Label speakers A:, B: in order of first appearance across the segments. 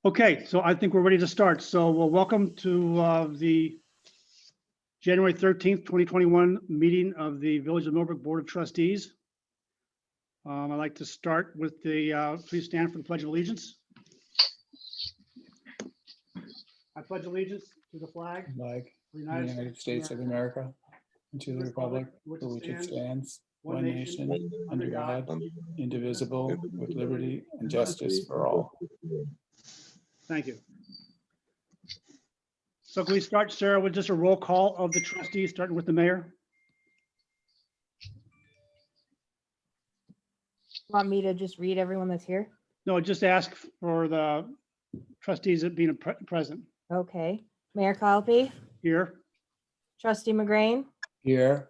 A: Okay, so I think we're ready to start. So welcome to the January 13th, 2021 meeting of the Village of Millbrook Board of Trustees. I'd like to start with the, please stand for the Pledge of Allegiance. I pledge allegiance to the flag of
B: the United States of America, and to the republic for which it stands, one nation, under God, indivisible, with liberty and justice for all.
A: Thank you. So can we start, Sarah, with just a roll call of the trustees, starting with the mayor?
C: Want me to just read everyone that's here?
A: No, just ask for the trustees that being present.
C: Okay. Mayor Kalpe,
A: Here,
C: Trustee McGrain,
B: Here.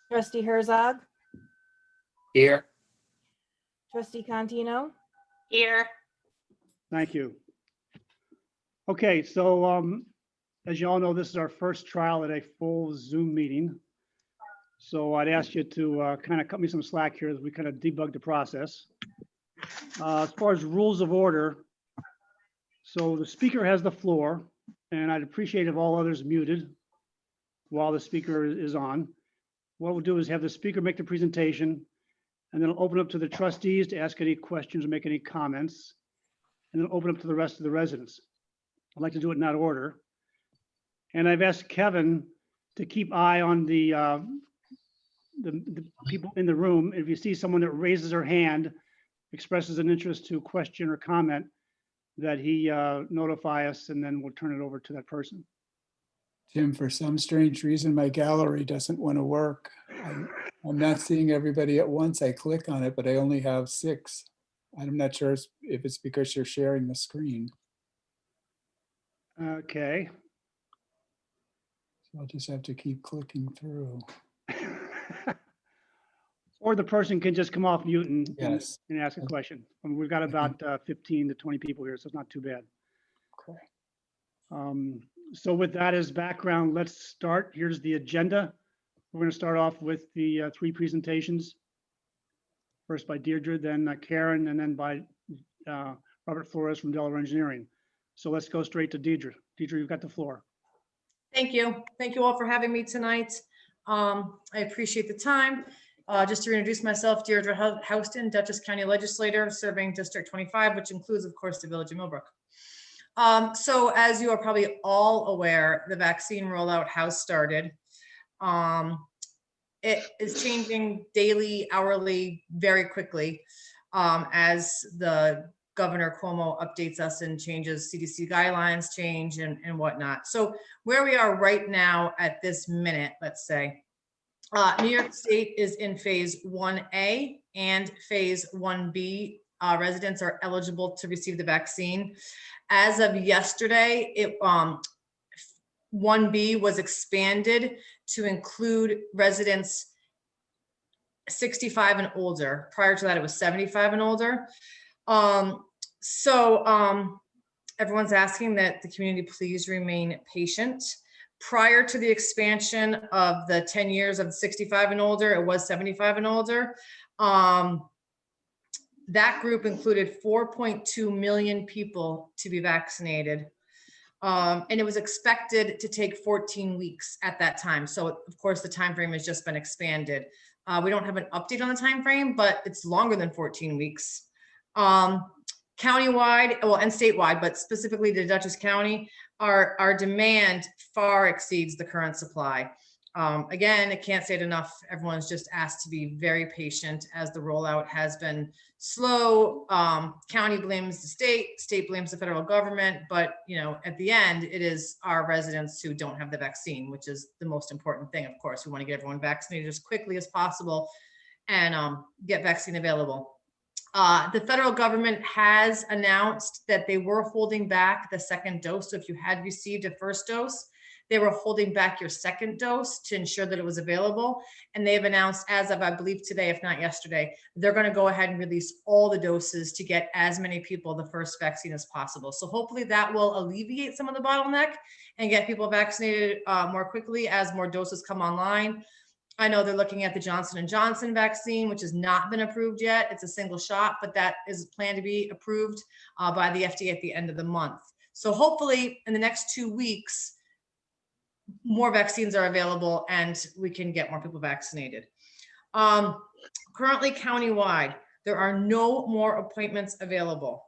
C: Trustee Herzog,
B: Here.
C: Trustee Contino,
D: Here.
A: thank you. Okay, so as you all know, this is our first trial at a full Zoom meeting. So I'd ask you to kind of cut me some slack here as we kind of debug the process. As far as rules of order, so the speaker has the floor, and I'd appreciate if all others muted while the speaker is on. What we'll do is have the speaker make the presentation, and then I'll open up to the trustees to ask any questions or make any comments, and then open up to the rest of the residents. I'd like to do it in that order. And I've asked Kevin to keep eye on the people in the room. If you see someone that raises their hand, expresses an interest to question or comment, that he notify us, and then we'll turn it over to that person.
B: Tim, for some strange reason, my gallery doesn't want to work. I'm not seeing everybody at once. I click on it, but I only have 6. I'm not sure if it's because you're sharing the screen.
A: Okay.
B: So I'll just have to keep clicking through.
A: Or the person can just come off mute and
B: Yes.
A: and ask a question. And we've got about 15 to 20 people here, so it's not too bad.
B: Okay.
A: So with that as background, let's start. Here's the agenda. We're going to start off with the 3 presentations. First by Deirdre, then Karen, and then by Robert Flores from Delaware Engineering. So let's go straight to Deirdre. Deirdre, you've got the floor.
D: Thank you. Thank you all for having me tonight. I appreciate the time. Just to introduce myself, Deirdre Houston, Dutchess County Legislator, serving District 25, which includes, of course, the Village of Millbrook. So as you are probably all aware, the vaccine rollout has started. It is changing daily, hourly, very quickly, as the Governor Cuomo updates us and changes CDC guidelines change and whatnot. So where we are right now at this minute, let's say, New York State is in phase 1A and phase 1B. Residents are eligible to receive the vaccine. As of yesterday, 1B was expanded to include residents 65 and older. Prior to that, it was 75 and older. Everyone's asking that the community please remain patient. Prior to the expansion of the 10 years of 65 and older, it was 75 and older. That group included 4.2 million people to be vaccinated. And it was expected to take 14 weeks at that time. So of course the time frame has just been expanded. We don't have an update on the time frame, but it's longer than 14 weeks. Countywide, well, and statewide, but specifically to Dutchess County, our demand far exceeds the current supply. Again, I can't say it enough. Everyone's just asked to be very patient as the rollout has been slow. County blames the state blames the federal government, but at the end, it is our residents who don't have the vaccine, which is the most important thing. Of course, we want to get everyone vaccinated as quickly as possible and get vaccine available. The federal government has announced that they were holding back the second dose. So if you had received a first dose, they were holding back your second dose to ensure that it was available. And they've announced, as of, I believe today, if not yesterday, they're going to go ahead and release all the doses to get as many people the first vaccine as possible. So hopefully that will alleviate some of the bottleneck and get people vaccinated more quickly as more doses come online. I know they're looking at the Johnson & Johnson vaccine, which has not been approved yet. It's a single shot, but that is planned to be approved by the FDA at the end of the month. So hopefully in the next 2 weeks, more vaccines are available and we can get more people vaccinated. Currently countywide, there are no more appointments available.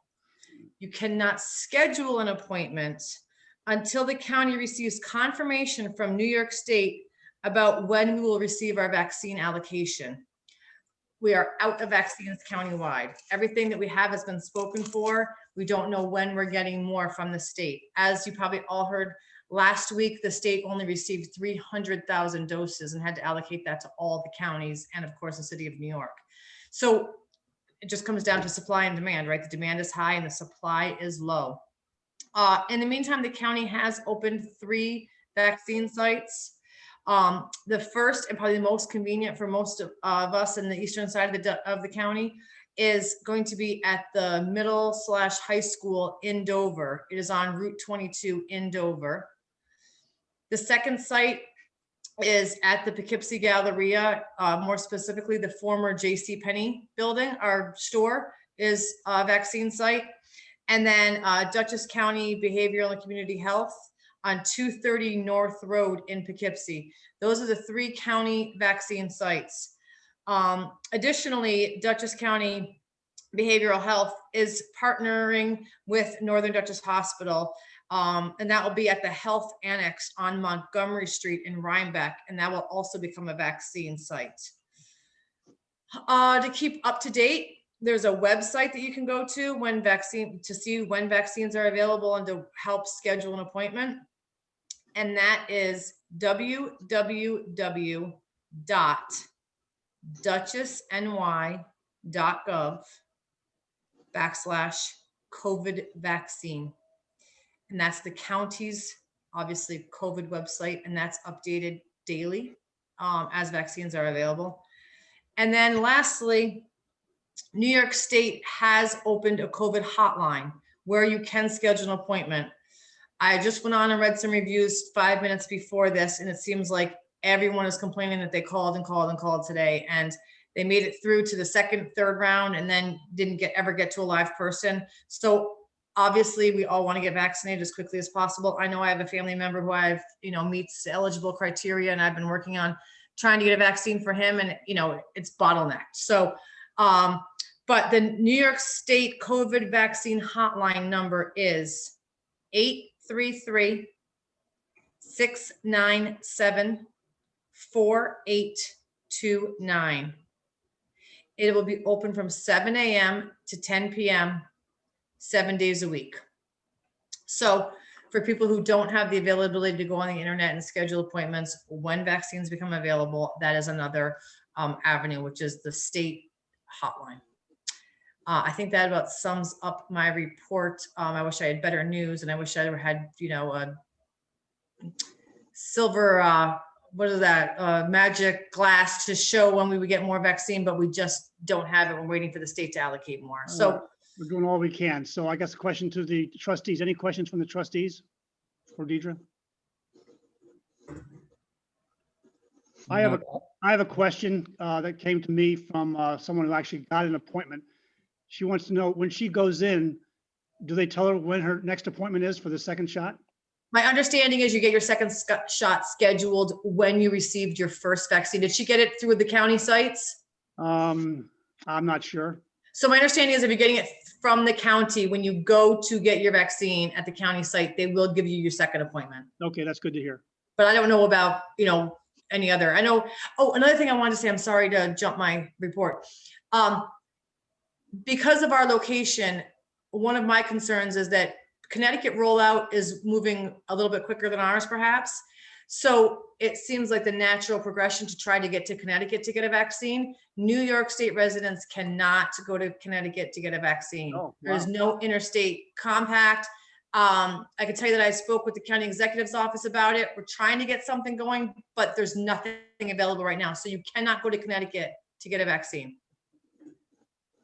D: You cannot schedule an appointment until the county receives confirmation from New York State about when we will receive our vaccine allocation. We are out of vaccines countywide. Everything that we have has been spoken for. We don't know when we're getting more from the state. As you probably all heard last week, the state only received 300,000 doses and had to allocate that to all the counties and of course the city of New York. So it just comes down to supply and demand, right? The demand is high and the supply is low. In the meantime, the county has opened 3 vaccine sites. The first and probably the most convenient for most of us in the eastern side of the county is going to be at the middle/high school in Dover. It is on Route 22 in Dover. The second site is at the Poughkeepsie Galleria, more specifically the former JCPenney building. Our store is a vaccine site. And then Dutchess County Behavioral and Community Health on 230 North Road in Poughkeepsie. Those are the 3 county vaccine sites. Additionally, Dutchess County Behavioral Health is partnering with Northern Dutchess Hospital, and that will be at the Health Annex on Montgomery Street in Rhinebeck, and that will also become a vaccine site. To keep up to date, there's a website that you can go to to see when vaccines are available and to help schedule an appointment. And that is www.dutchessny.gov/COVID vaccine. And that's the county's, obviously, COVID website, and that's updated daily as vaccines are available. And then lastly, New York State has opened a COVID hotline where you can schedule an appointment. I just went on and read some reviews 5 minutes before this, and it seems like everyone is complaining that they called today, and they made it through to the second, third round, and then didn't ever get to a live person. So obviously, we all want to get vaccinated as quickly as possible. I know I have a family member who meets eligible criteria, and I've been working on trying to get a vaccine for him, and it's bottlenecked. So, but the New York State COVID vaccine hotline number is 833-697-4829. It will be open from 7 a.m. to 10 p.m. 7 days a week. So for people who don't have the availability to go on the internet and schedule appointments, when vaccines become available, that is another avenue, which is the state hotline. I think that about sums up my report. I wish I had better news, and I wish I had, a silver, magic glass to show when we would get more vaccine, but we just don't have it. We're waiting for the state to allocate more. So
A: we're doing all we can. So I guess a question to the trustees. Any questions from the trustees for Deidre? I have a question that came to me from someone who actually got an appointment. She wants to know, when she goes in, do they tell her when her next appointment is for the second shot?
D: My understanding is you get your second shot scheduled when you received your first vaccine. Did she get it through the county sites?
A: I'm not sure.
D: So my understanding is if you're getting it from the county, when you go to get your vaccine at the county site, they will give you your second appointment.
A: Okay, that's good to hear.
D: But I don't know about, any other. I know. Oh, another thing I wanted to say, I'm sorry to jump my report. Because of our location, one of my concerns is that Connecticut rollout is moving a little bit quicker than ours, perhaps. So it seems like the natural progression to try to get to Connecticut to get a vaccine. New York State residents cannot go to Connecticut to get a vaccine.
A: Oh, wow.
D: There's no interstate compact. I can tell you that I spoke with the county executive's office about it. We're trying to get something going, but there's nothing available right now. So you cannot go to Connecticut to get a vaccine.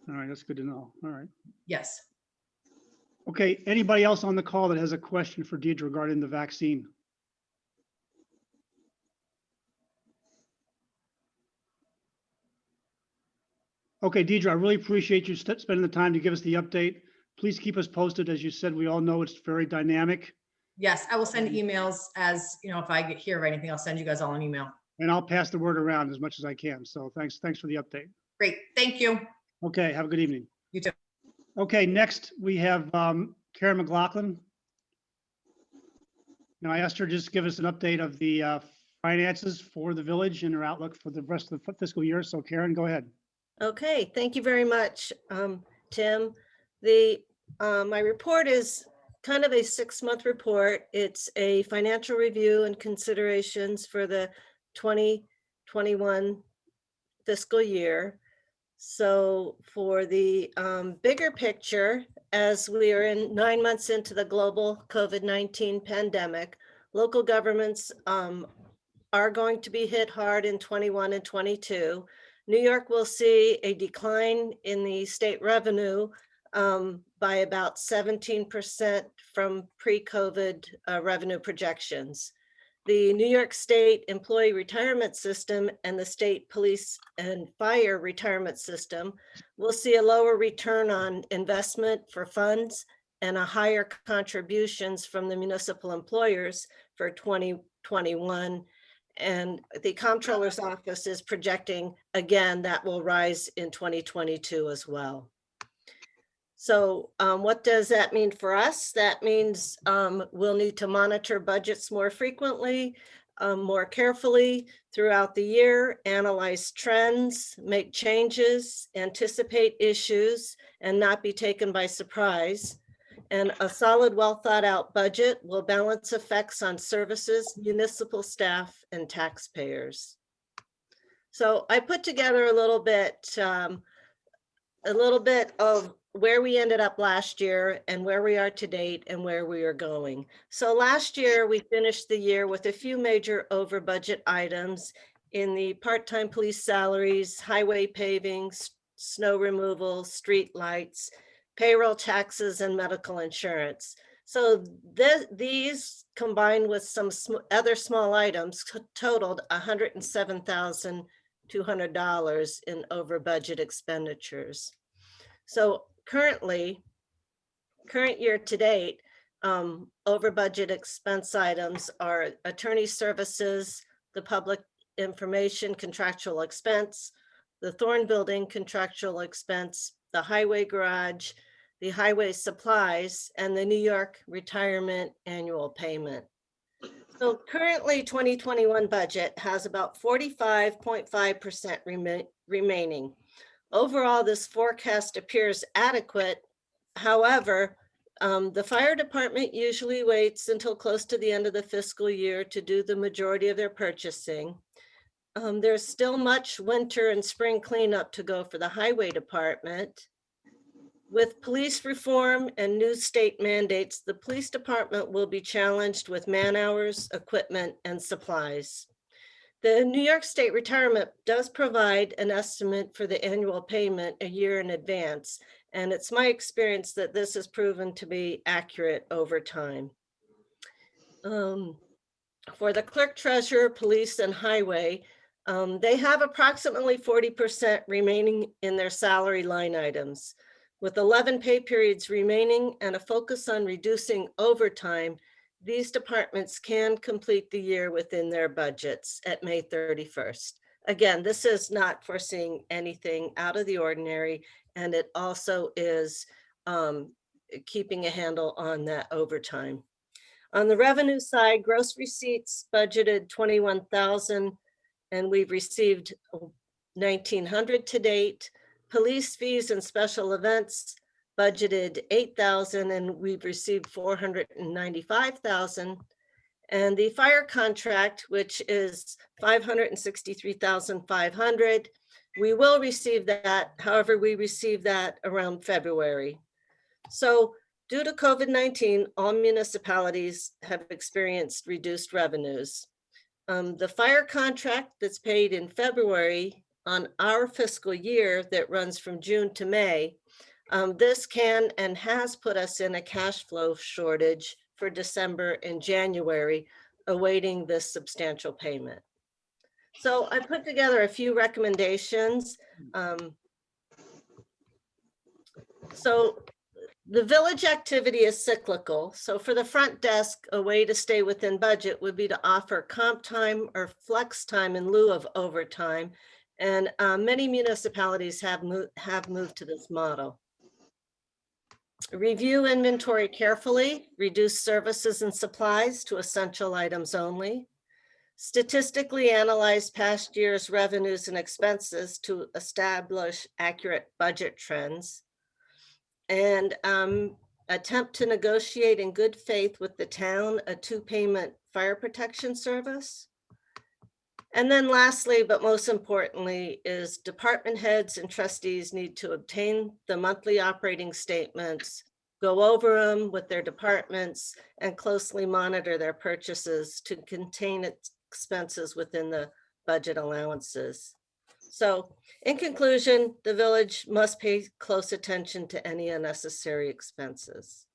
A: All right, that's good to know. All right.
D: Yes.
A: Okay, anybody else on the call that has a question for Deidre regarding the vaccine? Okay, Deidre, I really appreciate you spending the time to give us the update. Please keep us posted. As you said, we all know it's very dynamic,
D: Yes, I will send emails as, if I hear of anything, I'll send you guys all an email.
A: and I'll pass the word around as much as I can. So thanks for the update.
D: Great, thank you.
A: Okay, have a good evening.
D: You too.
A: Okay, next we have Karen McLaughlin. Now I asked her to just give us an update of the finances for the village and her outlook for the rest of the fiscal year. So Karen, go ahead.
E: Okay, thank you very much, Tim. My report is kind of a 6-month report. It's a financial review and considerations for the 2021 fiscal year. So for the bigger picture, as we are 9 months into the global COVID-19 pandemic, local governments are going to be hit hard in 21 and 22. New York will see a decline in the state revenue by about 17% from pre-COVID revenue projections. The New York State Employee Retirement System and the State Police and Fire Retirement System will see a lower return on investment for funds and a higher contributions from the municipal employers for 2021. And the comptroller's office is projecting, again, that will rise in 2022 as well. So what does that mean for us? That means we'll need to monitor budgets more frequently, more carefully throughout the year, analyze trends, make changes, anticipate issues, and not be taken by surprise. And a solid, well thought out budget will balance effects on services, municipal staff, and taxpayers. So I put together a little bit of where we ended up last year and where we are to date and where we are going. So last year we finished the year with a few major over budget items in the part-time police salaries, highway paving, snow removal, street lights, payroll taxes, and medical insurance. So these combined with some other small items totaled $107,200 in over budget expenditures. So current year to date, over budget expense items are attorney services, the public information contractual expense, the Thorne Building contractual expense, the highway garage, the highway supplies, and the New York retirement annual payment. So currently 2021 budget has about 45.5% remaining. Overall, this forecast appears adequate. However, the fire department usually waits until close to the end of the fiscal year to do the majority of their purchasing. There's still much winter and spring cleanup to go for the highway department. With police reform and new state mandates, the police department will be challenged with man hours, equipment, and supplies. The New York State Retirement does provide an estimate for the annual payment a year in advance, and it's my experience that this has proven to be accurate over time. For the clerk, treasurer, police, and highway, they have approximately 40% remaining in their salary line items. With 11 pay periods remaining and a focus on reducing overtime, these departments can complete the year within their budgets at May 31st. Again, this is not foreseeing anything out of the ordinary, and it also is keeping a handle on that overtime. On the revenue side, gross receipts budgeted 21,000, and we've received 1,900 to date. Police fees and special events budgeted 8,000, and we've received 495,000. And the fire contract, which is 563,500, we will receive that. However, we receive that around February. So due to COVID-19, all municipalities have experienced reduced revenues. The fire contract that's paid in February on our fiscal year that runs from June to May, this can and has put us in a cash flow shortage for December and January, awaiting this substantial payment. So I put together a few recommendations. So the village activity is cyclical. So for the front desk, a way to stay within budget would be to offer comp time or flex time in lieu of overtime. And many municipalities have moved to this model. Review inventory carefully, reduce services and supplies to essential items only. Statistically analyze past year's revenues and expenses to establish accurate budget trends. And attempt to negotiate in good faith with the town a 2-payment fire protection service. And then lastly, but most importantly, is department heads and trustees need to obtain the monthly operating statements, go over them with their departments, and closely monitor their purchases to contain expenses within the budget allowances. So in conclusion, the village must pay close attention to any unnecessary expenses.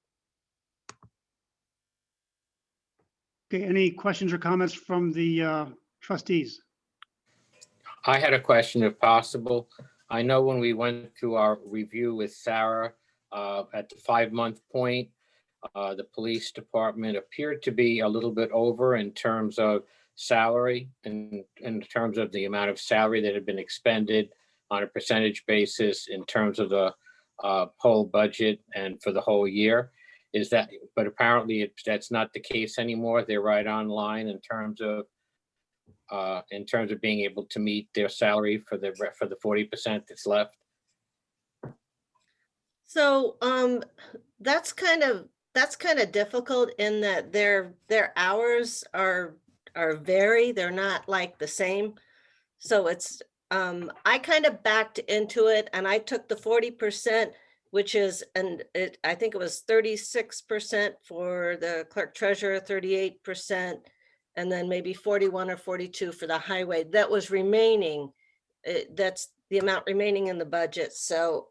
A: Okay, any questions or comments from the trustees?
F: I had a question if possible. I know when we went through our review with Sarah at the 5-month point, the police department appeared to be a little bit over in terms of salary and in terms of the amount of salary that had been expended on a percentage basis in terms of the whole budget and for the whole year. Is that, but apparently that's not the case anymore. They're right on line in terms of being able to meet their salary for the 40% that's left.
E: So that's kind of difficult in that their hours are vary. They're not like the same. So it's I kind of backed into it and I took the 40%, which is, I think it was 36% for the clerk treasurer, 38%, and then maybe 41 or 42 for the highway. That was remaining. That's the amount remaining in the budget. So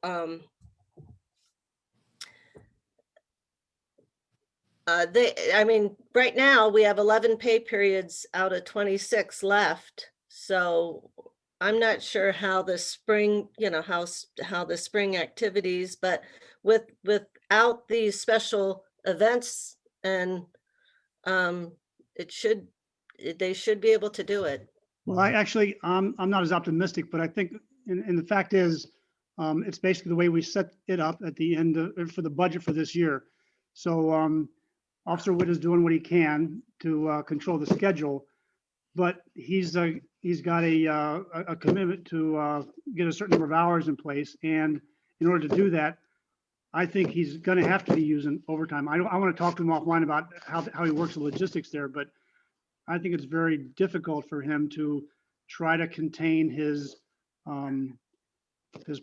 E: I mean, right now we have 11 pay periods out of 26 left. So I'm not sure how the spring, how the spring activities, but without these special events, and they should be able to do it.
A: Well, I'm not as optimistic, but I think, and the fact is, it's basically the way we set it up at the end for the budget for this year. So Officer Witt is doing what he can to control the schedule, but he's got a commitment to get a certain number of hours in place. And in order to do that, I think he's going to have to be using overtime. I want to talk to him offline about how he works the logistics there, but I think it's very difficult for him to try to contain his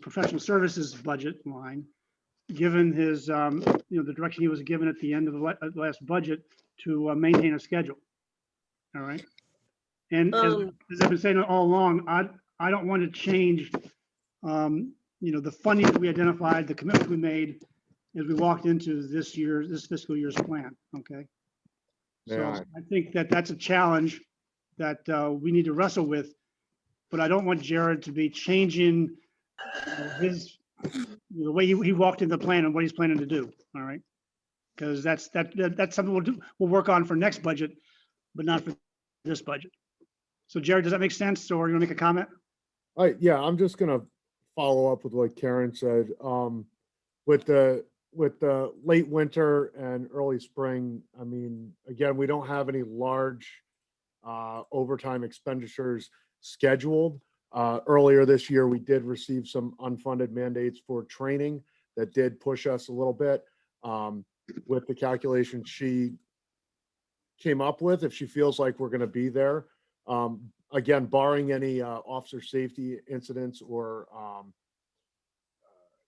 A: professional services budget line, given his the direction he was given at the end of the last budget to maintain a schedule. All right. And as I've been saying all along, I don't want to change, the funding that we identified, the commitment we made as we walked into this fiscal year's plan. Okay. So I think that's a challenge that we need to wrestle with, but I don't want Jared to be changing the way he walked into the plan and what he's planning to do. All right. Because that's something we'll work on for next budget, but not for this budget. So Jared, does that make sense? Or you want to make a comment?
G: Yeah, I'm just gonna follow up with what Karen said. With the late winter and early spring, I mean, again, we don't have any large overtime expenditures scheduled. Earlier this year, we did receive some unfunded mandates for training that did push us a little bit. With the calculation she came up with, if she feels like we're gonna be there, again, barring any officer safety incidents or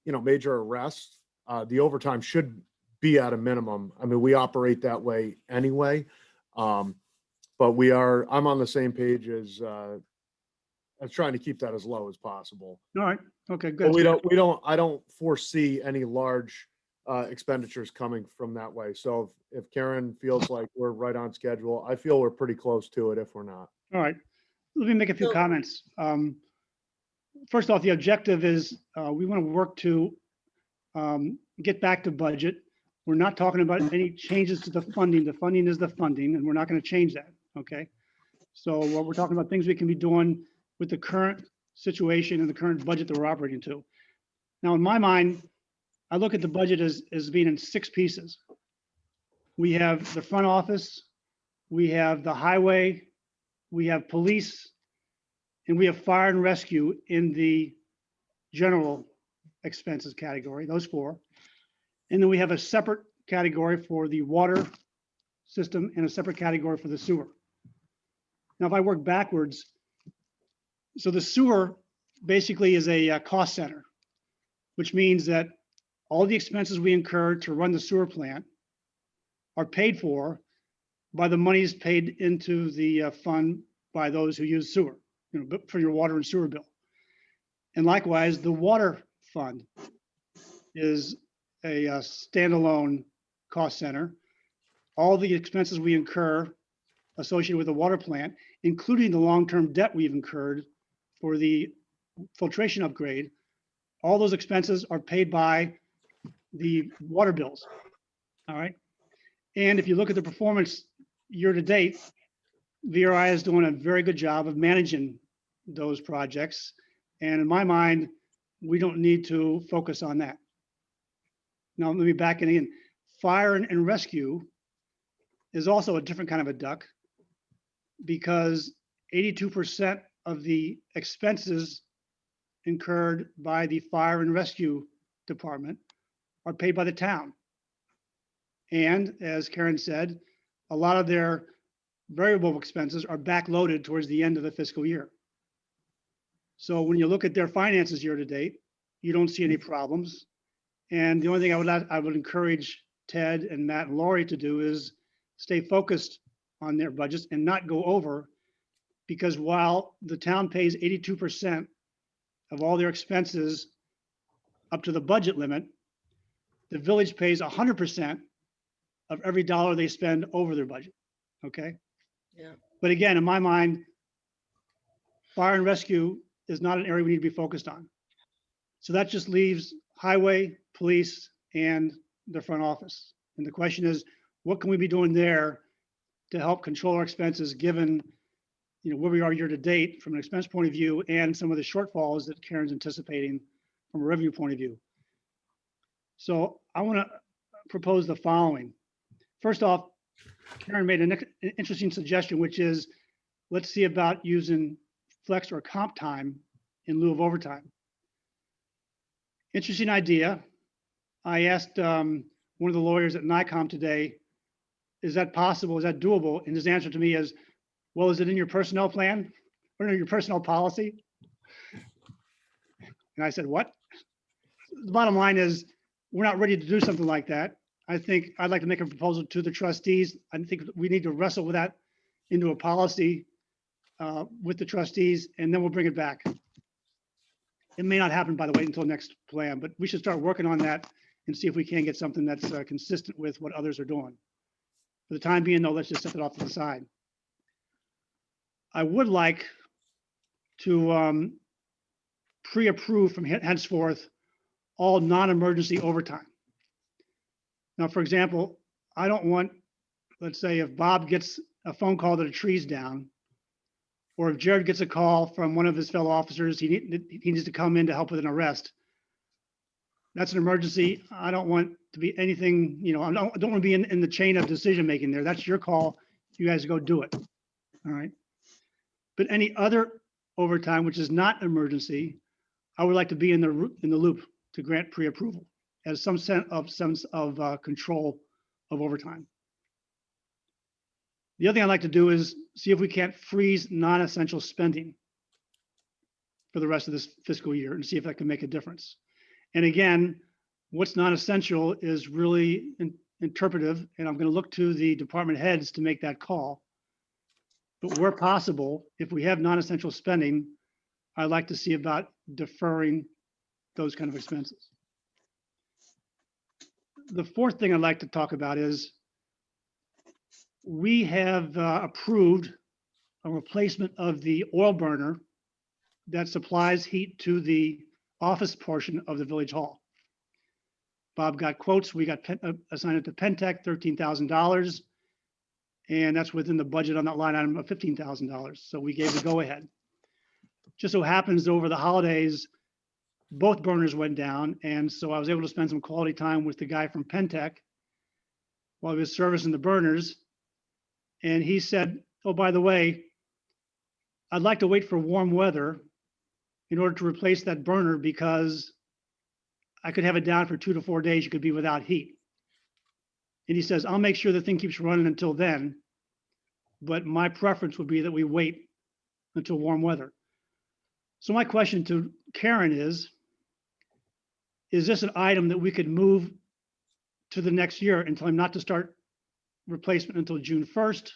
G: major arrests, the overtime should be at a minimum. I mean, we operate that way anyway, but I'm on the same page as trying to keep that as low as possible.
A: All right. Okay, good.
G: But I don't foresee any large expenditures coming from that way. So if Karen feels like we're right on schedule, I feel we're pretty close to it if we're not.
A: All right. Let me make a few comments. First off, the objective is we want to work to get back to budget. We're not talking about any changes to the funding. The funding is the funding, and we're not going to change that, okay? So what we're talking about, things we can be doing with the current situation and the current budget that we're operating to. Now, in my mind, I look at the budget as being in 6 pieces. We have the front office, we have the highway, we have police, and we have fire and rescue in the general expenses category, those 4. And then we have a separate category for the water system and a separate category for the sewer. Now, if I work backwards, so the sewer basically is a cost center, which means that all the expenses we incur to run the sewer plant are paid for by the monies paid into the fund by those who use sewer, for your water and sewer bill. And likewise, the water fund is a standalone cost center. All the expenses we incur associated with the water plant, including the long-term debt we've incurred for the filtration upgrade, all those expenses are paid by the water bills. All right. And if you look at the performance year to date, VRI is doing a very good job of managing those projects. And in my mind, we don't need to focus on that. Now, let me back it in. Fire and rescue is also a different kind of a duck, because 82% of the expenses incurred by the fire and rescue department are paid by the town. And as Karen said, a lot of their variable expenses are backloaded towards the end of the fiscal year. So when you look at their finances year to date, you don't see any problems. And the only thing I would encourage Ted and Matt and Laurie to do is stay focused on their budgets and not go over, because while the town pays 82% of all their expenses up to the budget limit, the village pays 100% of every dollar they spend over their budget. Okay.
E: Yeah.
A: But again, in my mind, fire and rescue is not an area we need to be focused on. So that just leaves highway, police, and the front office. And the question is, what can we be doing there to help control our expenses, given where we are year to date from an expense point of view and some of the shortfalls that Karen's anticipating from a revenue point of view. So I want to propose the following. First off, Karen made an interesting suggestion, which is, let's see about using flex or comp time in lieu of overtime. Interesting idea. I asked one of the lawyers at NICOM today, is that possible? Is that doable? And his answer to me is, well, is it in your personnel plan or in your personnel policy? And I said, what? The bottom line is, we're not ready to do something like that. I think I'd like to make a proposal to the trustees. I think we need to wrestle with that into a policy with the trustees, and then we'll bring it back. It may not happen, by the way, until next plan, but we should start working on that and see if we can get something that's consistent with what others are doing. For the time being, though, let's just set it off to the side. I would like to pre-approve from henceforth all non-emergency overtime. Now, for example, I don't want, let's say, if Bob gets a phone call that a tree's down, or if Jared gets a call from one of his fellow officers, he needs to come in to help with an arrest. That's an emergency. I don't want to be anything, I don't want to be in the chain of decision making there. That's your call. You guys go do it. All right. But any other overtime, which is not emergency, I would like to be in the loop to grant pre-approval as some sense of control of overtime. The other thing I'd like to do is see if we can't freeze non-essential spending for the rest of this fiscal year and see if that can make a difference. And again, what's non-essential is really interpretive, and I'm going to look to the department heads to make that call. But where possible, if we have non-essential spending, I'd like to see about deferring those kind of expenses. The fourth thing I'd like to talk about is we have approved a replacement of the oil burner that supplies heat to the office portion of the village hall. Bob got quotes. We got assigned it to Pentec, $13,000. And that's within the budget on that line item of $15,000. So we gave the go ahead. Just so happens over the holidays, both burners went down. And so I was able to spend some quality time with the guy from Pentec while he was servicing the burners. And he said, oh, by the way, I'd like to wait for warm weather in order to replace that burner because I could have it down for 2 to 4 days. You could be without heat. And he says, I'll make sure the thing keeps running until then. But my preference would be that we wait until warm weather. So my question to Karen is this an item that we could move to the next year and tell him not to start replacement until June 1st?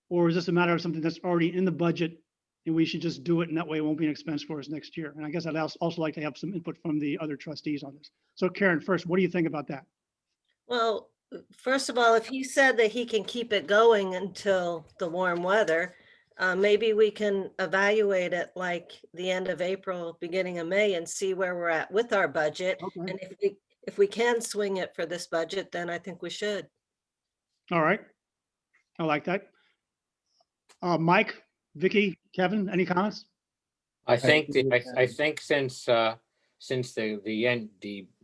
A: Or is this a matter of something that's already in the budget and we should just do it and that way it won't be an expense for us next year? And I guess I'd also like to have some input from the other trustees on this. So Karen, first, what do you think about that?
E: Well, first of all, if he said that he can keep it going until the warm weather, maybe we can evaluate it like the end of April, beginning of May, and see where we're at with our budget.
A: Okay.
E: And if we can swing it for this budget, then I think we should.
A: All right. I like that. Mike, Vicky, Kevin, any comments?
F: I think,
B: agree with
F: I think since the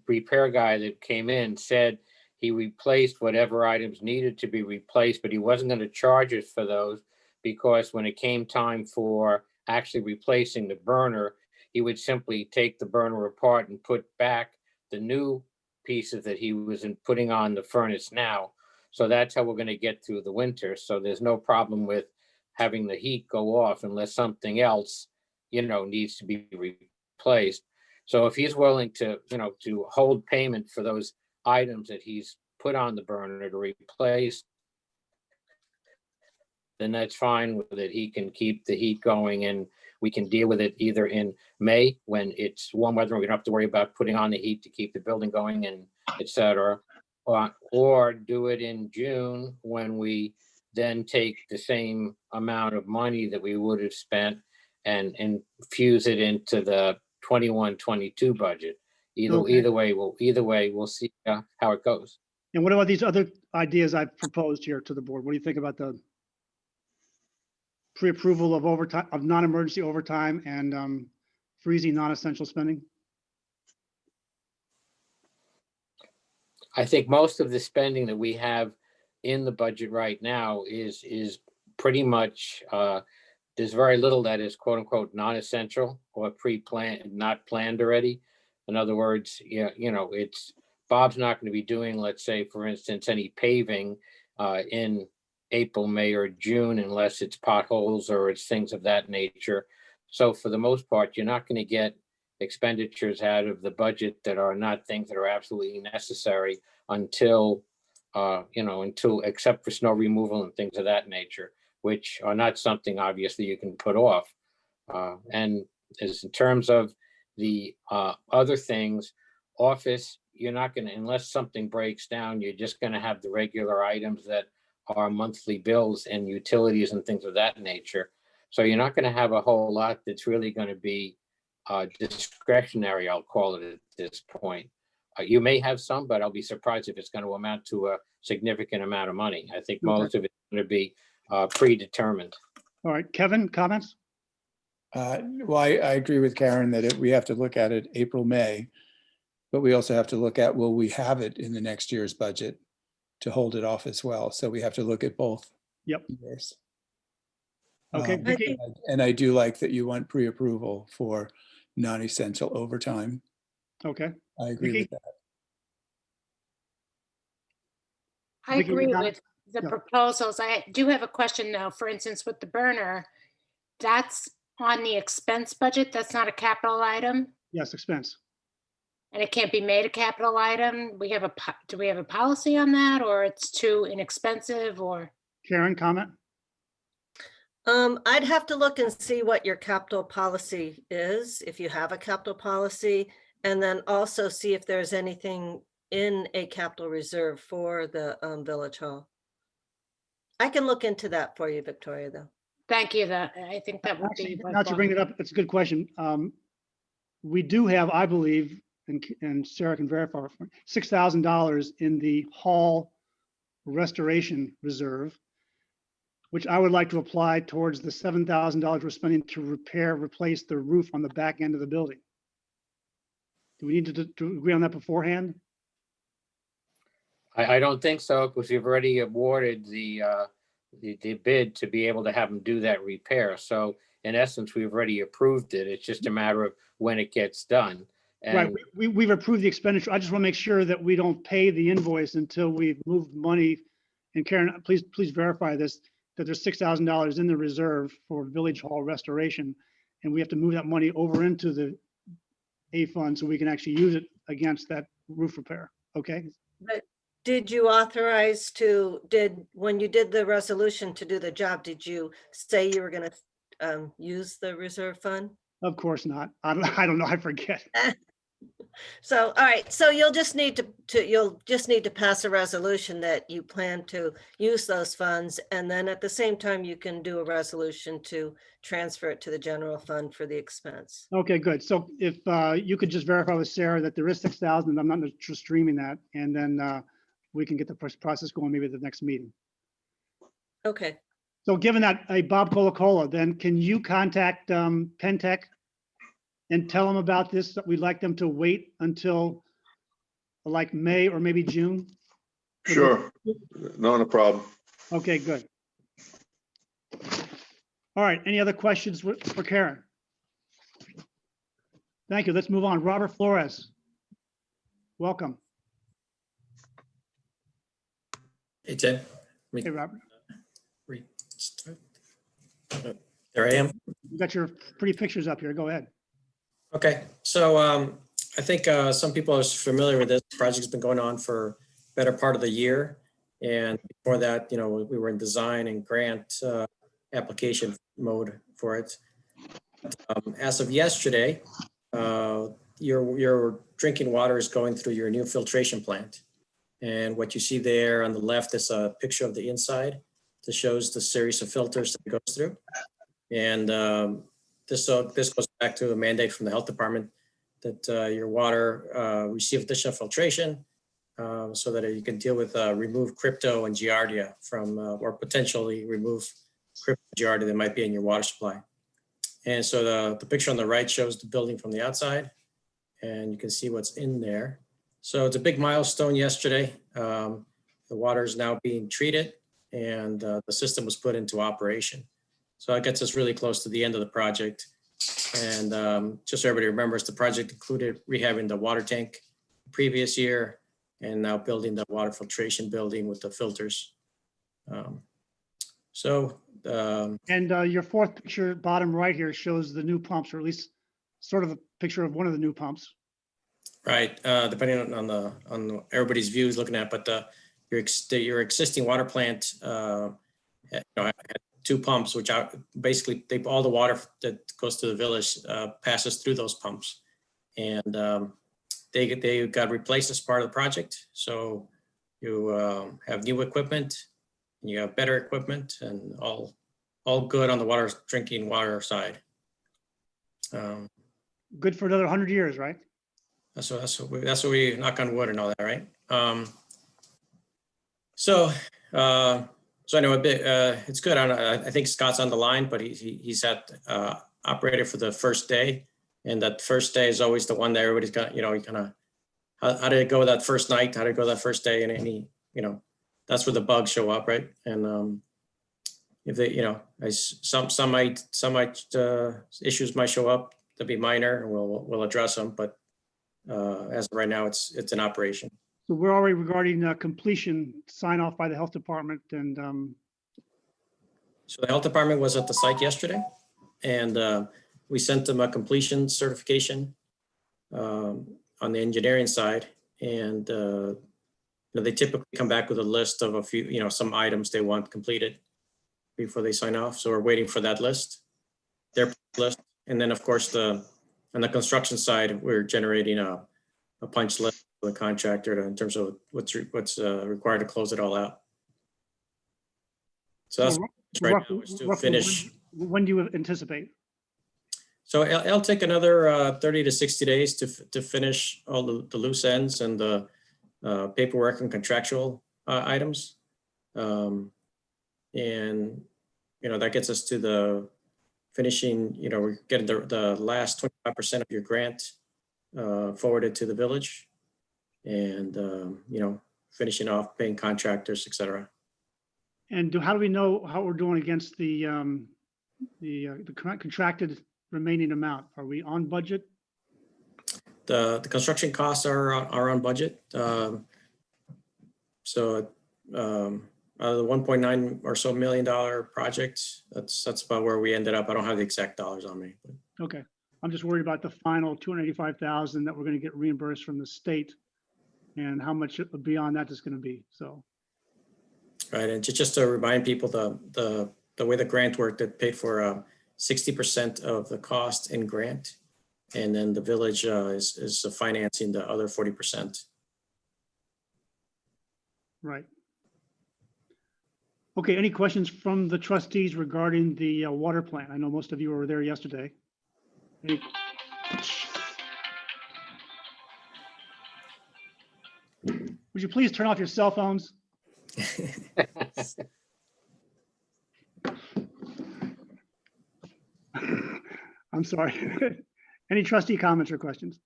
F: repair guy that came in said he replaced whatever items needed to be replaced, but he wasn't going to charge us for those because when it came time for actually replacing the burner, he would simply take the burner apart and put back the new pieces that he was putting on the furnace now. So that's how we're going to get through the winter. So there's no problem with having the heat go off unless something else, needs to be replaced. So if he's willing to, to hold payment for those items that he's put on the burner to replace, then that's fine with it. He can keep the heat going and we can deal with it either in May when it's warm weather and we don't have to worry about putting on the heat to keep the building going and et cetera. Or do it in June when we then take the same amount of money that we would have spent and infuse it into the 21-22 budget. Either way, we'll see how it goes.
A: And what about these other ideas I've proposed here to the board? What do you think about the pre-approval of overtime, of non-emergency overtime and freezing non-essential spending?
F: I think most of the spending that we have in the budget right now is pretty much, there's very little that is quote unquote non-essential or pre-planned, not planned already. In other words, it's Bob's not going to be doing, let's say, for instance, any paving in April, May, or June unless it's potholes or it's things of that nature. So for the most part, you're not going to get expenditures out of the budget that are not things that are absolutely necessary until except for snow removal and things of that nature, which are not something obviously you can put off. And as in terms of the other things, office, you're not going to, unless something breaks down, you're just going to have the regular items that are monthly bills and utilities and things of that nature. So you're not going to have a whole lot that's really going to be discretionary, I'll call it at this point. You may have some, but I'll be surprised if it's going to amount to a significant amount of money. I think most of it's going to be predetermined.
A: All right, Kevin, comments?
B: Well, I agree with Karen that we have to look at it April, May, but we also have to look at, will we have it in the next year's budget to hold it off as well? So we have to look at both.
A: Yep.
B: years.
A: Okay, Vicky?
B: And I do like that you want pre-approval for non-essential overtime.
A: Okay.
B: I agree
A: Vicky?
B: with that.
H: I
A: Vicky,
H: agree
A: you got
H: with the
A: Yeah.
H: proposals. I do have a question though. For instance, with the burner, that's on the expense budget. That's not a capital item
A: Yes, expense.
H: and it can't be made a capital item. Do we have a policy on that or it's too inexpensive or?
A: Karen, comment?
E: I'd have to look and see what your capital policy is, if you have a capital policy, and then also see if there's anything in a capital reserve for the Village Hall. I can look into that for you, Victoria, though.
H: Thank you. I think that would
A: Actually,
H: be.
A: now that you bring it up, it's a good question. We do have, I believe, and Sarah can verify, $6,000 in the hall restoration reserve, which I would like to apply towards the $7,000 we're spending to replace the roof on the back end of the building. Do we need to agree on that beforehand?
F: I don't think so, because we've already awarded the bid to be able to have them do that repair. So in essence, we've already approved it. It's just a matter of when it gets done.
A: Right,
F: And
A: we've approved the expenditure. I just want to make sure that we don't pay the invoice until we've moved money. And Karen, please verify this, that there's $6,000 in the reserve for Village Hall restoration. And we have to move that money over into the A fund so we can actually use it against that roof repair. Okay?
E: But did you authorize when you did the resolution to do the job, did you say you were going to use the reserve fund?
A: Of course not. I don't know. I forget.
E: So, all right, so you'll just need to pass a resolution that you plan to use those funds. And then at the same time, you can do a resolution to transfer it to the general fund for the expense.
A: Okay, good. So if you could just verify with Sarah that there is 6,000, I'm not just streaming that, and then we can get the process going maybe at the next meeting.
E: Okay,
A: So given that a Bob Colacola, then can you contact Pentec and tell them about this, that we'd like them to wait until like May or maybe June?
I: Sure, not a problem.
A: Okay, good. All right, any other questions for Karen? Thank you. Let's move on. Robert Flores. Welcome.
J: Hey, Ted.
A: Hey, Robert.
J: Restart. There I am.
A: You got your pretty pictures up here. Go ahead.
J: Okay, so I think some people are familiar with this. The project's been going on for better part of the year. And before that, we were in design and grant application mode for it. As of yesterday, your drinking water is going through your new filtration plant. And what you see there on the left is a picture of the inside that shows the series of filters that it goes through. And this goes back to a mandate from the health department that your water receive additional filtration so that you can deal with remove crypto and giardia from or potentially remove crypto and giardia that might be in your water supply. And so the picture on the right shows the building from the outside, and you can see what's in there. So it's a big milestone yesterday. The water is now being treated, and the system was put into operation. So that gets us really close to the end of the project. And just so everybody remembers, the project included rehabbing the water tank the previous year, and now building the water filtration building with the filters.
A: And your fourth picture, bottom right here, shows the new pumps, or at least sort of a picture of one of the new pumps.
J: Right, depending on everybody's views looking at, but your existing water plant had two pumps, which are basically all the water that goes to the village passes through those pumps, and they got replaced as part of the project. So you have new equipment, and you have better equipment, and all good on the drinking water side.
A: Good for another 100 years, right?
J: That's what we knock on wood and all that, right? So anyway, it's good. I think Scott's on the line, but he's at operator for the first day, and that first day is always the one that everybody's got. How did it go that first night? How did it go that first day? And that's where the bugs show up, right? And if they, some issues might show up. They'll be minor, and we'll address them. But as of right now, it's in operation.
A: So we're already regarding completion sign off by the health department, and
J: So the health department was at the site yesterday, and we sent them a completion certification on the engineering side. And they typically come back with a list of a few, some items they want completed before they sign off. So we're waiting for that list, their list. And then, of course, on the construction side, we're generating a punch list for the contractor in terms of what's required to close it all out. So that's right now is to finish.
A: When do you anticipate?
J: So it'll take another 30 to 60 days to finish all the loose ends and the paperwork and contractual items. And, that gets us to the finishing, we're getting the last 25% of your grant forwarded to the village and, finishing off paying contractors, et cetera.
A: And how do we know how we're doing against the contracted remaining amount? Are we on budget?
J: The construction costs are on budget. So out of the $1.9 or so million project, that's about where we ended up. I don't have the exact dollars on me.
A: Okay, I'm just worried about the final 285,000 that we're going to get reimbursed from the state and how much beyond that is going to be, so.
J: Right, and just to remind people, the way the grant worked, it paid for 60% of the cost in grant, and then the village is financing the other 40%.
A: Right. Okay, any questions from the trustees regarding the water plant? I know most of you were there yesterday. Any- Would you please turn off your cell phones? I'm sorry. Any trustee comments or questions?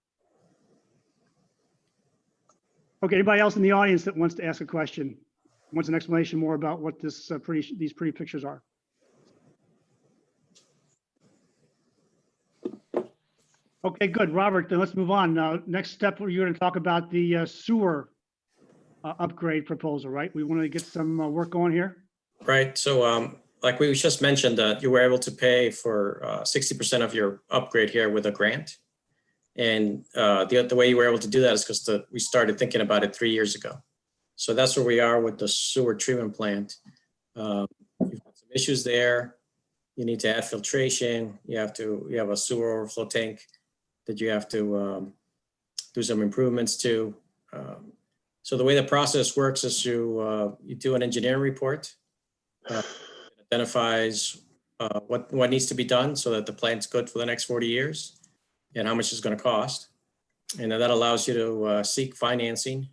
A: Okay, anybody else in the audience that wants to ask a question, wants an explanation more about what this these pretty pictures are? Okay, good. Robert, then let's move on. Next step, you're going to talk about the sewer upgrade proposal, right? We want to get some work going here.
J: Right, so like we just mentioned, you were able to pay for 60% of your upgrade here with a grant. And the way you were able to do that is because we started thinking about it 3 years ago. So that's where we are with the sewer treatment plant. You've got some issues there. You need to add filtration. You have a sewer overflow tank that you have to do some improvements to. So the way the process works is you do an engineering report. It identifies what needs to be done so that the plant's good for the next 40 years and how much it's going to cost. And then that allows you to seek financing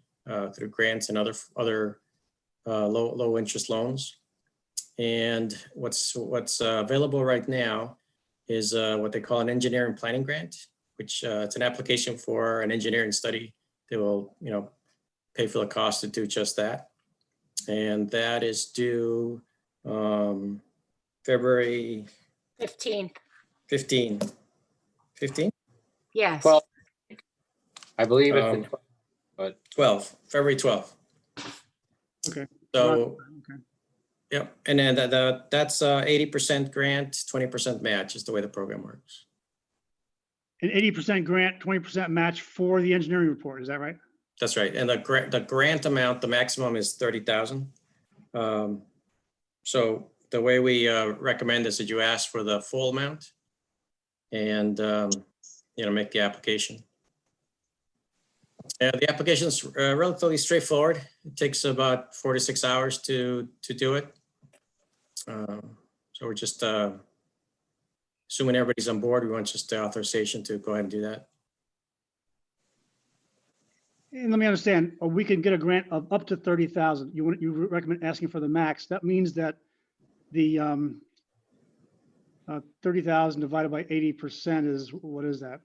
J: through grants and other low interest loans. And what's available right now is what they call an engineering planning grant, which it's an application for an engineering study that will, pay for the cost to do just that. And that is due February
H: 15th.
J: 15?
H: Yes.
F: 12. I believe it's the 12th, but
J: 12, February 12th.
A: Okay.
J: So,
A: Okay.
J: yep. And then that's 80% grant, 20% match is the way the program works.
A: An 80% grant, 20% match for the engineering report. Is that right?
J: That's right. And the grant amount, the maximum is 30,000. So the way we recommend is that you ask for the full amount and, make the application. The application is relatively straightforward. It takes about 4 to 6 hours to do it. So we're just assuming everybody's on board. We want just the authorization to go ahead and do that.
A: And let me understand, we can get a grant of up to 30,000. You recommend asking for the max. That means that the 30,000 divided by 80% is, what is that?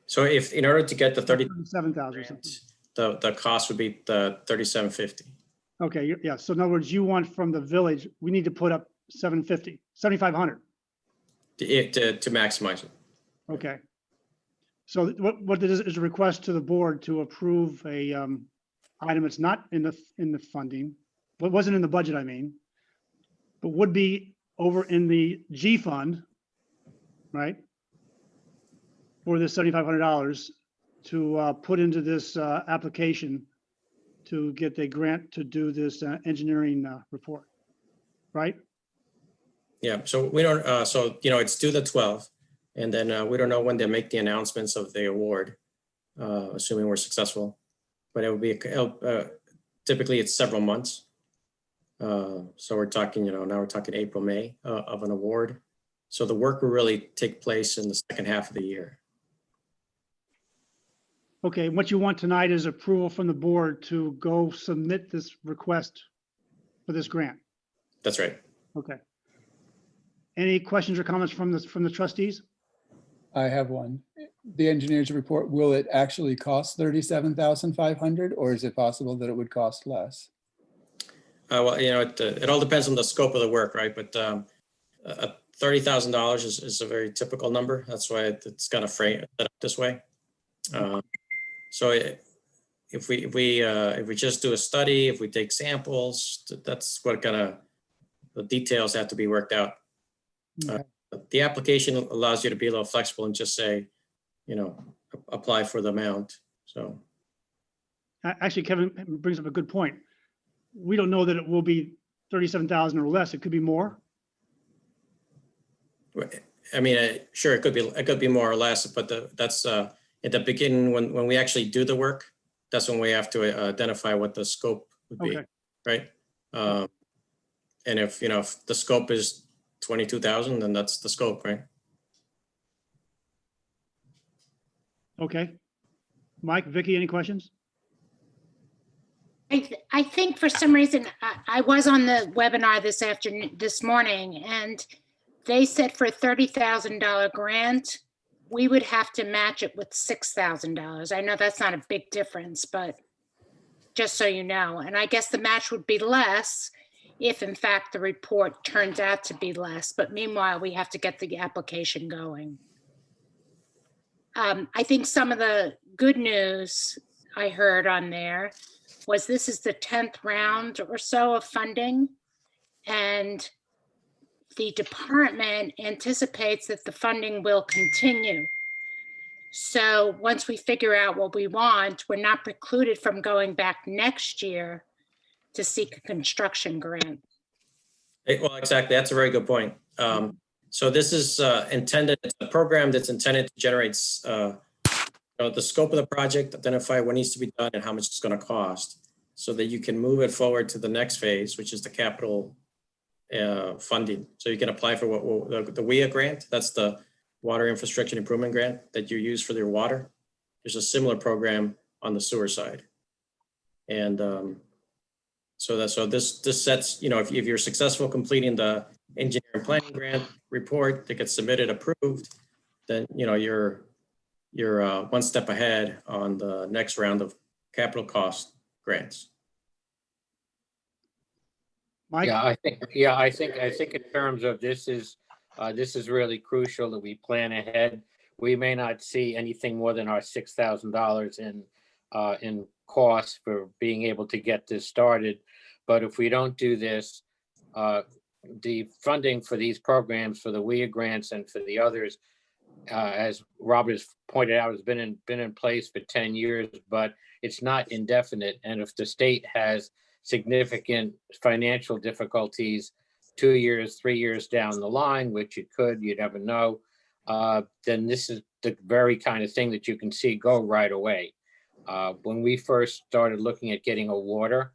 J: So if in order to get the
A: 37,000 or something.
J: the cost would be the 3750.
A: Okay, yeah. So in other words, you want from the village, we need to put up 7,500.
J: To maximize it.
A: Okay. So what this is a request to the board to approve a item that's not in the funding, what wasn't in the budget, I mean, but would be over in the G fund, right? For this $7,500 to put into this application to get a grant to do this engineering report, right?
J: Yeah, so we don't, it's due the 12th, and then we don't know when they make the announcements of the award, assuming we're successful. But it will be, typically it's several months. So we're talking, now we're talking April, May of an award. So the work will really take place in the second half of the year.
A: Okay, what you want tonight is approval from the board to go submit this request for this grant.
J: That's right.
A: Okay. Any questions or comments from the trustees?
B: I have one. The engineer's report, will it actually cost 37,500 or is it possible that it would cost less?
J: Well, it all depends on the scope of the work, right? But $30,000 is a very typical number. That's why it's kind of framed set up this way. So if we just do a study, if we take samples, that's what the details have to be worked out.
B: Okay.
J: The application allows you to be a little flexible and just say, apply for the amount. So
A: Actually, Kevin brings up a good point. We don't know that it will be 37,000 or less. It could be more.
J: I mean, sure, it could be more or less, but that's at the beginning when we actually do the work. That's when we have to identify what the scope would be,
A: Okay.
J: right? And if the scope is 22,000, then that's the scope, right?
A: Okay. Mike, Vicky, any questions?
H: I think for some reason, I was on the webinar this morning, and they said for a $30,000 grant, we would have to match it with $6,000. I know that's not a big difference, but just so you know, and I guess the match would be less if in fact the report turns out to be less, but meanwhile, we have to get the application going. I think some of the good news I heard on there was this is the 10th round or so of funding, and the department anticipates that the funding will continue. So once we figure out what we want, we're not precluded from going back next year to seek a construction grant.
J: Well, exactly. That's a very good point. So this is intended, it's a program that's intended to generate the scope of the project, identify what needs to be done and how much it's going to cost, so that you can move it forward to the next phase, which is the capital funding. So you can apply for the WIA grant. That's the Water Infrastructure Improvement Grant that you use for your water. There's a similar program on the sewer side. And so this sets, if you're successful completing the engineering planning grant report that gets submitted, approved, then you're one step ahead on the next round of capital cost grants.
A: Mike?
F: Yeah, I think in terms of this is really crucial that we plan ahead. We may not see anything more than our $6,000 in costs for being able to get this started. But if we don't do this, the funding for these programs, for the WIA grants and for the others, as Robert has pointed out, has been in place for 10 years, but it's not indefinite. And if the state has significant financial difficulties 2 years, 3 years down the line, which it could, you never know, then this is the very kind of thing that you can see go right away. When we first started looking at getting a water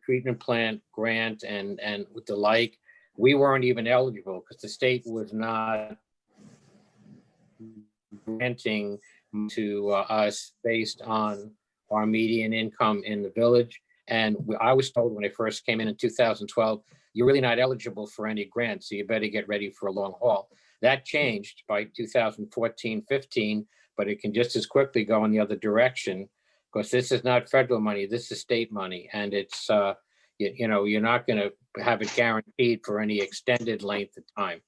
F: treatment plant grant and with the like, we weren't even eligible because the state was not granting to us based on our median income in the village. And I was told when I first came in 2012, you're really not eligible for any grants, so you better get ready for a long haul. That changed by 2014, 15, but it can just as quickly go in the other direction because this is not federal money, this is state money. And it's, you're not gonna have it guaranteed for any extended length of time.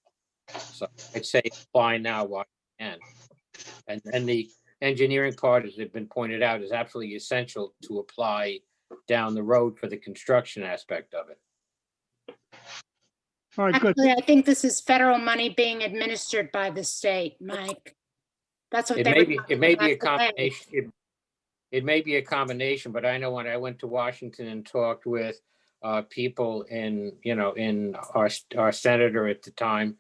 F: So I'd say apply now while you can. And the engineering part, as has been pointed out, is absolutely essential to apply down the road for the construction aspect of it.
A: All right, good.
H: Actually, I think this is federal money being administered by the state, Mike. That's what
F: It
H: they
F: may
H: were
F: be,
H: talking
F: it may be a
H: about today.
F: combination. It may be a combination, but I know when I went to Washington and talked with people in our senator at the time,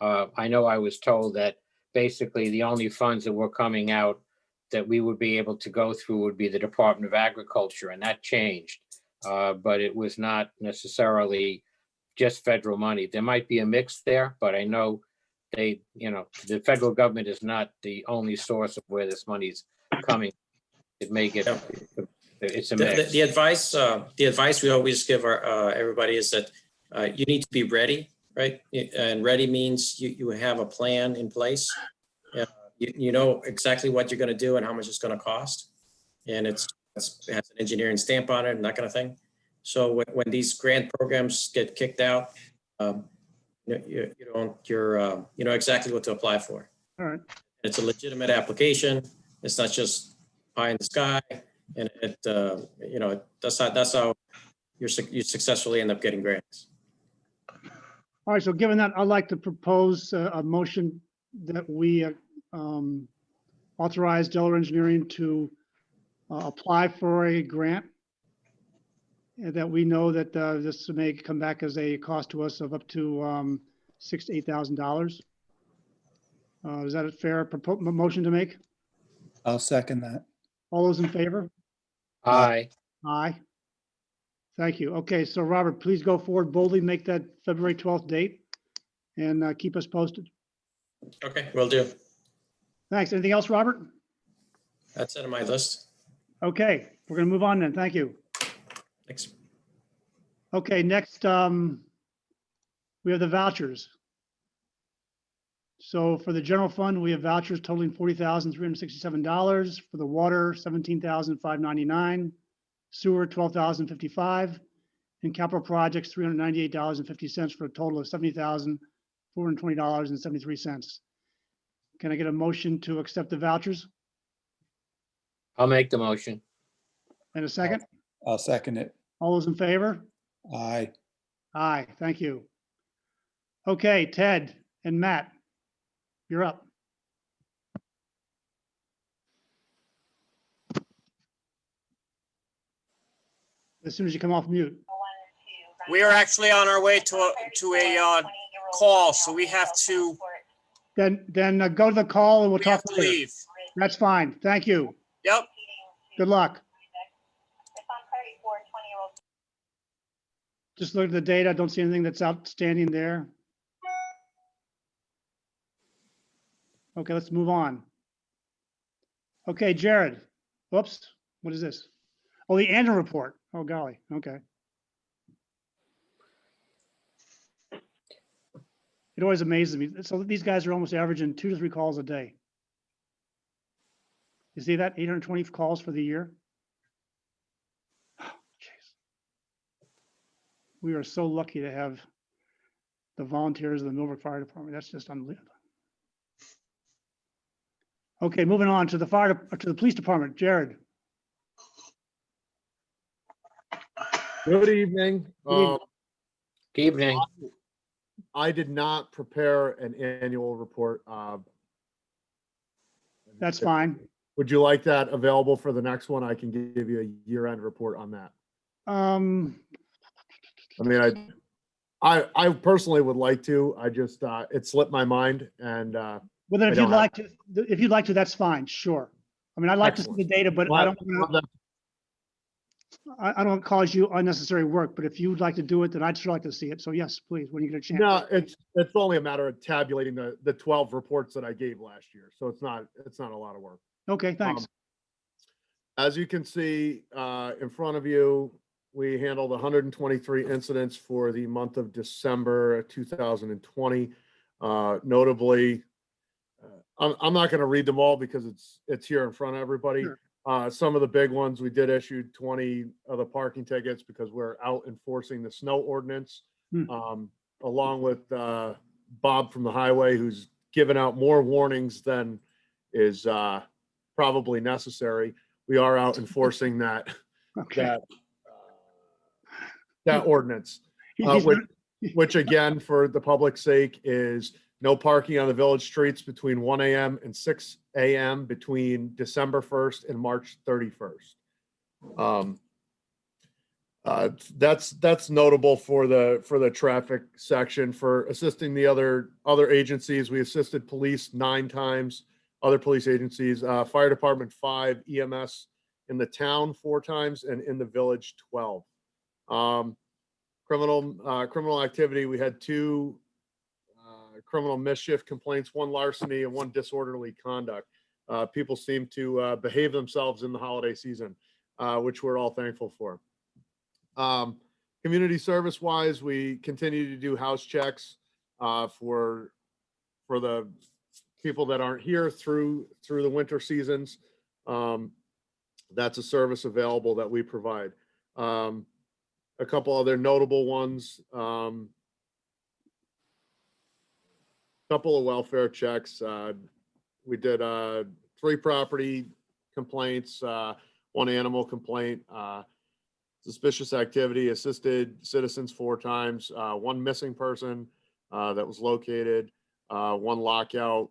F: I know I was told that basically the only funds that were coming out that we would be able to go through would be the Department of Agriculture, and that changed. But it was not necessarily just federal money. There might be a mix there, but I know the federal government is not the only source of where this money's coming. It may get, it's a mix.
J: The advice we always give our everybody is that you need to be ready, right? And ready means you have a plan in place. You know exactly what you're going to do and how much it's going to cost, and it has an engineering stamp on it and that kind of thing. So when these grant programs get kicked out, you know exactly what to apply for.
A: All right.
J: It's a legitimate application. It's not just pie in the sky, and that's how you successfully end up getting grants.
A: All right, so given that, I'd like to propose a motion that we authorize Delaware Engineering to apply for a grant, and that we know that this may come back as a cost to us of up to $6,000 to $8,000. Is that a fair motion to make?
B: I'll second that.
A: All those in favor?
F: Aye.
A: Aye. Thank you. Okay, so Robert, please go forward boldly, make that February 12th date, and keep us posted.
J: Okay, will do.
A: Thanks. Anything else, Robert?
J: That's it on my list.
A: Okay, we're going to move on then. Thank you.
J: Thanks.
A: Okay, next, we have the vouchers. So for the general fund, we have vouchers totaling $40,367. For the water, $17,599. Sewer, $12,055. And capital projects, $398.50 for a total of $70,420.73. Can I get a motion to accept the vouchers?
F: I'll make the motion.
A: And a second?
B: I'll second it.
A: All those in favor?
B: Aye.
A: Aye, thank you. Okay, Ted and Matt, you're up. As soon as you come off mute.
K: We are actually on our way to a call, so we have to
A: Then go to the call and we'll talk later.
K: leave.
A: That's fine. Thank you.
K: Yep.
A: Good luck. Just look at the data. Don't see anything that's outstanding there. Okay, let's move on. Okay, Jared. Whoops. What is this? Oh, the annual report. Oh, golly. Okay. It always amazes me. So these guys are almost averaging 2 to 3 calls a day. You see that? 820 calls for the year. Oh, jeez. We are so lucky to have the volunteers of the Millbrook Fire Department. That's just unbelievable. Okay, moving on to the police department. Jared.
G: Good evening.
A: Good
F: Evening.
G: I did not prepare an annual report.
A: That's fine.
G: Would you like that available for the next one? I can give you a year-end report on that.
A: I
G: mean, I personally would like to. I just it slipped my mind, and
A: well, then if you'd like to, that's fine. Sure. I mean, I'd like to see the data, but I don't want to cause you unnecessary work. But if you'd like to do it, then I'd sure like to see it. So yes, please, when you get a chance.
G: No, it's only a matter of tabulating the 12 reports that I gave last year. So it's not a lot of work.
A: Okay, thanks.
G: As you can see in front of you, we handled 123 incidents for the month of December 2020. Notably, I'm not going to read them all because it's here in front of everybody.
A: Sure.
G: Some of the big ones, we did issue 20 of the parking tickets because we're out enforcing the snow ordinance, along with Bob from the highway, who's given out more warnings than is probably necessary. We are out enforcing that
A: Okay.
G: that ordinance, which again, for the public's sake, is no parking on the village streets between 1 a.m. and 6 a.m. between December 1st and March 31st. That's notable for the traffic section. For assisting the other agencies, we assisted police 9 times, other police agencies, fire department 5, EMS in the town 4 times, and in the village 12. criminal activity. We had 2 criminal mischief complaints, 1 larceny and 1 disorderly conduct. People seem to behave themselves in the holiday season, which we're all thankful for. Community service wise, we continue to do house checks for the people that aren't here through the winter seasons. That's a service available that we provide. A couple other notable ones. Couple of welfare checks. We did 3 property complaints, 1 animal complaint, suspicious activity, assisted citizens 4 times, 1 missing person that was located, 1 lockout,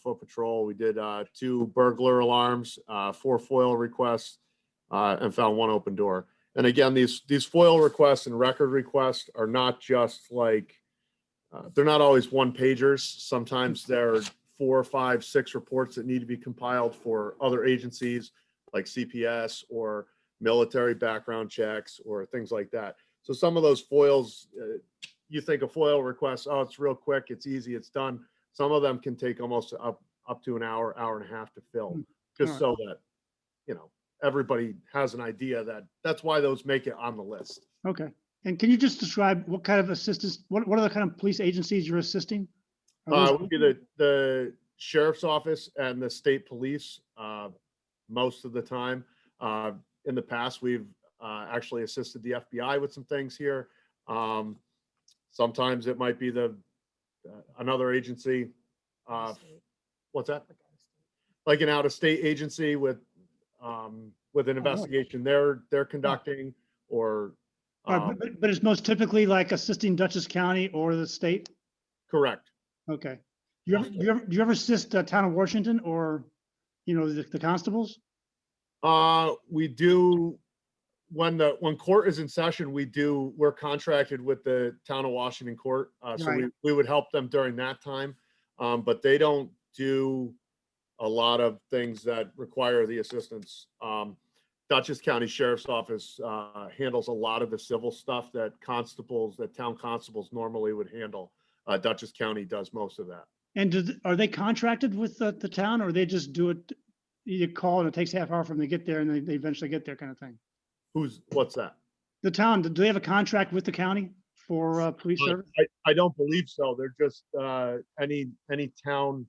G: foot patrol. We did 2 burglar alarms, 4 FOIL requests, and found 1 open door. And again, these FOIL requests and record requests are not just like, they're not always 1 pagers. Sometimes there are 4, 5, 6 reports that need to be compiled for other agencies like CPS or military background checks or things like that. So some of those FOILs, you think a FOIL request, oh, it's real quick, it's easy, it's done. Some of them can take almost up to an hour, hour and a half to fill, just so that, you know, everybody has an idea that that's why those make it on the list.
A: Okay. And can you just describe what kind of assistance, what are the kind of police agencies you're assisting?
G: Would be the sheriff's office and the state police most of the time. In the past, we've actually assisted the FBI with some things here. Sometimes it might be another agency. What's that? Like an out-of-state agency with an investigation they're conducting, or.
A: But it's most typically like assisting Dutchess County or the state?
G: Correct.
A: Okay. Do you ever assist town of Washington or, you know, the constables?
G: We do when court is in session. We're contracted with the town of Washington court, so
A: Right.
G: we would help them during that time, but they don't do a lot of things that require the assistance. Dutchess County Sheriff's Office handles a lot of the civil stuff that town constables normally would handle. Dutchess County does most of that.
A: And are they contracted with the town, or they just do it, you call and it takes half hour for them to get there and they eventually get there, kind of thing?
G: What's that?
A: The town, do they have a contract with the county for police service?
G: I don't believe so. They're just any town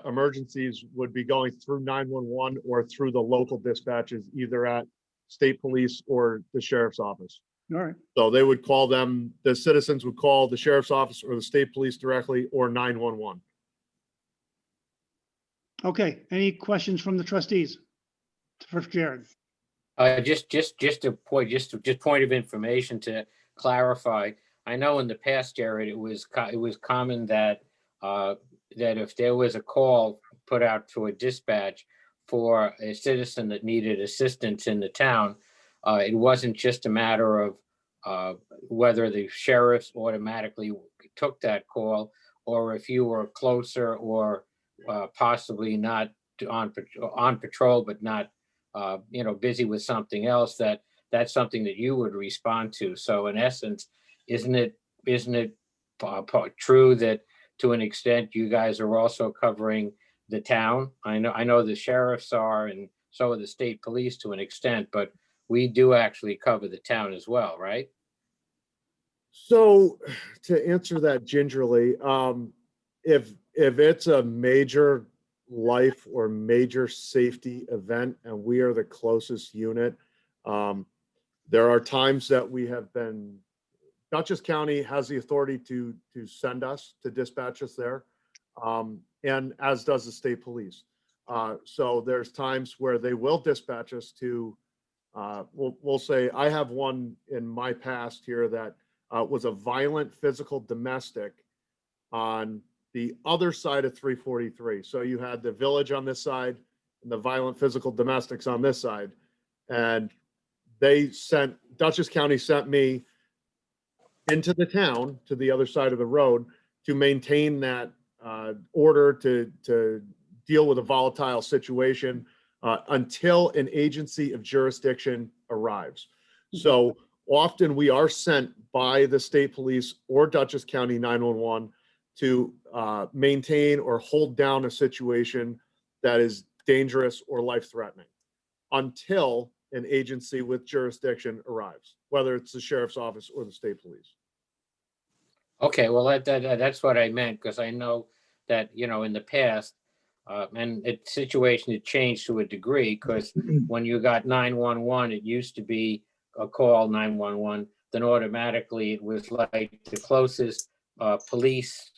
G: emergencies would be going through 911 or through the local dispatches, either at state police or the sheriff's office.
A: All right.
G: So they would call them, the citizens would call the sheriff's office or the state police directly, or 911.
A: Okay. Any questions from the trustees? First, Jared.
F: Just a point, just point of information to clarify. I know in the past, Jared, it was common that that if there was a call put out to a dispatch for a citizen that needed assistance in the town, it wasn't just a matter of whether the sheriffs automatically took that call, or if you were closer or possibly not on patrol, but not busy with something else, that's something that you would respond to. So in essence, isn't it true that to an extent you guys are also covering the town? I know the sheriffs are, and so are the state police to an extent, but we do actually cover the town as well, right?
G: So to answer that gingerly, if it's a major life or major safety event and we are the closest unit, there are times that we have been, Dutchess County has the authority to send us, to dispatch us there, and as does the state police. So there's times where they will dispatch us to, we'll say, I have one in my past here that was a violent physical domestic on the other side of 343. So you had the village on this side and the violent physical domestics on this side. And Dutchess County sent me into the town to the other side of the road to maintain that order, to deal with a volatile situation until an agency of jurisdiction arrives. So often we are sent by the state police or Dutchess County 911 to maintain or hold down a situation that is dangerous or life-threatening until an agency with jurisdiction arrives, whether it's the sheriff's office or the state police.
F: Okay, well, that's what I meant, because I know that, in the past, and the situation had changed to a degree, because when you got 911, it used to be a call 911, then automatically it was like the closest police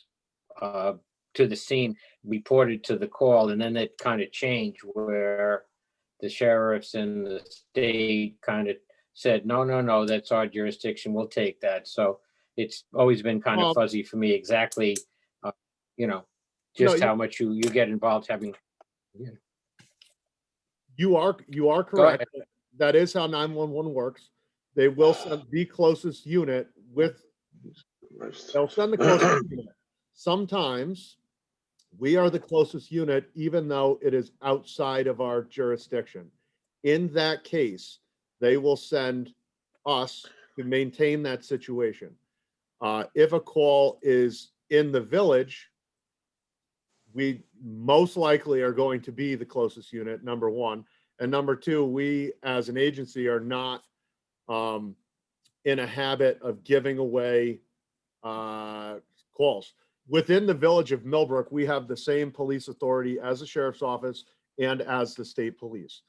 F: to the scene reported to the call, and then it kind of changed where the sheriffs and the state kind of said, no, that's our jurisdiction, we'll take that. So it's always been kind of fuzzy for me exactly, just how much you get involved having.
G: You are
F: Go
G: correct.
F: ahead.
G: That is how 911 works. They will send the closest unit they'll send the closest unit. Sometimes we are the closest unit, even though it is outside of our jurisdiction. In that case, they will send us to maintain that situation. If a call is in the village, we most likely are going to be the closest unit, number one. And number two, we as an agency are not in a habit of giving away calls. Within the village of Millbrook, we have the same police authority as the sheriff's office and as the state police.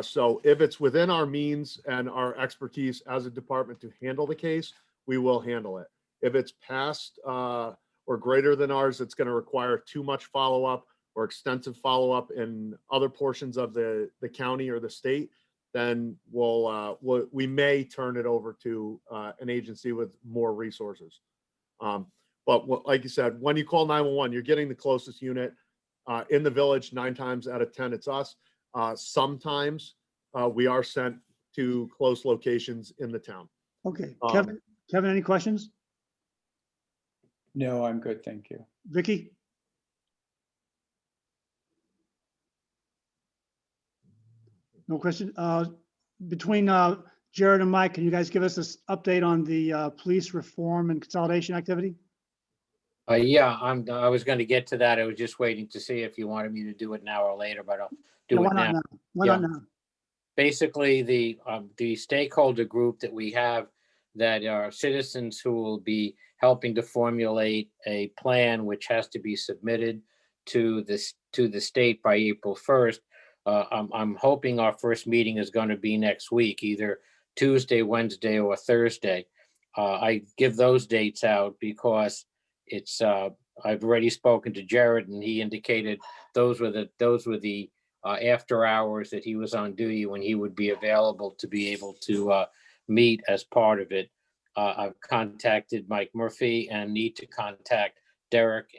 G: So if it's within our means and our expertise as a department to handle the case, we will handle it. If it's past or greater than ours, it's going to require too much follow-up or extensive follow-up in other portions of the county or the state, then we may turn it over to an agency with more resources. But like you said, when you call 911, you're getting the closest unit in the village. 9 times out of 10, it's us. Sometimes we are sent to close locations in the town.
A: Okay, Kevin, any questions?
B: No, I'm good, thank you.
A: Vicky? No question. Between Jared and Mike, can you guys give us this update on the police reform and consolidation activity?
F: Yeah, I was going to get to that. I was just waiting to see if you wanted me to do it now or later, but I'll do
A: No,
F: it
A: why not
F: now.
A: now? Why not now?
F: Basically, the stakeholder group that we have, that are citizens who will be helping to formulate a plan which has to be submitted to the state by April 1st. I'm hoping our first meeting is going to be next week, either Tuesday, Wednesday, or Thursday. I give those dates out because it's I've already spoken to Jared, and he indicated those were the after hours that he was on duty when he would be available to be able to meet as part of it. I've contacted Mike Murphy and need to contact Derek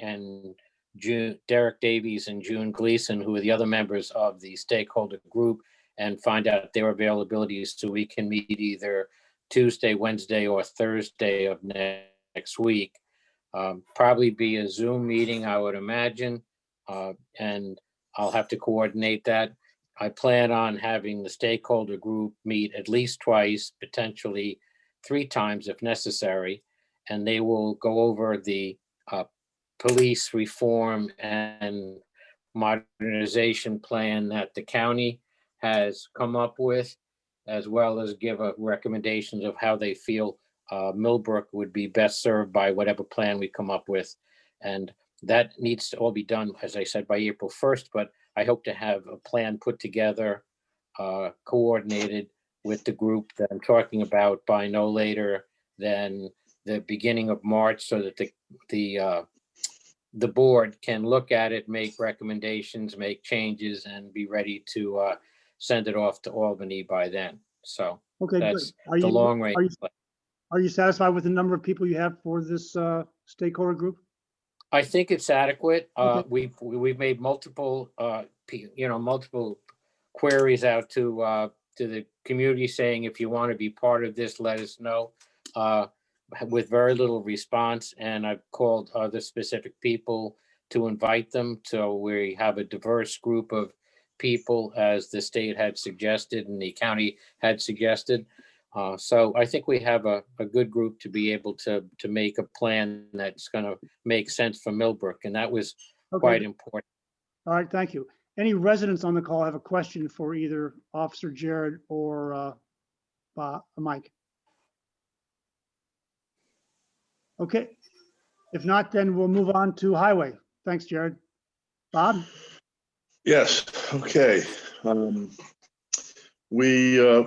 F: Davies and June Gleason, who are the other members of the stakeholder group, and find out their availabilities so we can meet either Tuesday, Wednesday, or Thursday of next week. Probably be a Zoom meeting, I would imagine, and I'll have to coordinate that. I plan on having the stakeholder group meet at least twice, potentially 3 times if necessary, and they will go over the police reform and modernization plan that the county has come up with, as well as give recommendations of how they feel Millbrook would be best served by whatever plan we come up with. And that needs to all be done, as I said, by April 1st, but I hope to have a plan put together, coordinated with the group that I'm talking about by no later than the beginning of March, so that the board can look at it, make recommendations, make changes, and be ready to send it off to Albany by then. So
A: Okay, good.
F: that's the long range.
A: Are you satisfied with the number of people you have for this stakeholder group?
F: I think it's adequate.
A: Okay.
F: We've made multiple multiple queries out to the community saying, if you want to be part of this, let us know. With very little response, and I've called other specific people to invite them. So we have a diverse group of people, as the state had suggested and the county had suggested. So I think we have a good group to be able to make a plan that's going to make sense for Millbrook, and that was quite
A: Okay,
F: important.
A: all right, thank you. Any residents on the call have a question for either Officer Jared or Mike? Okay, if not, then we'll move on to highway. Thanks, Jared. Bob?
I: Yes, okay. We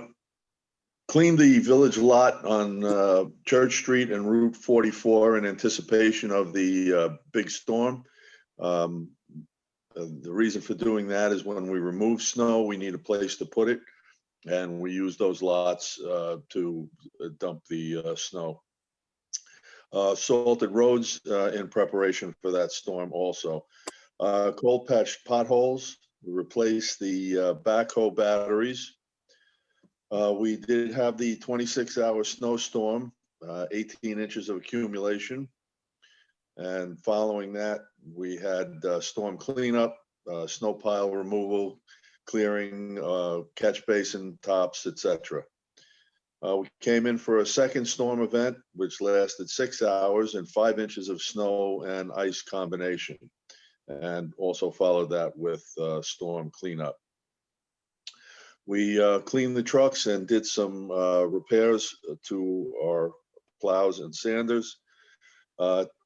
I: cleaned the village lot on Church Street and Route 44 in anticipation of the big storm. The reason for doing that is when we remove snow, we need a place to put it. And we use those lots to dump the snow. Salted roads in preparation for that storm also. Cold patch potholes, we replaced the backhoe batteries. We did have the 26-hour snowstorm, 18 inches of accumulation. And following that, we had storm cleanup, snow pile removal, clearing, catch basin tops, etc. We came in for a second storm event, which lasted 6 hours and 5 inches of snow and ice combination, and also followed that with storm cleanup. We cleaned the trucks and did some repairs to our plows and sanders.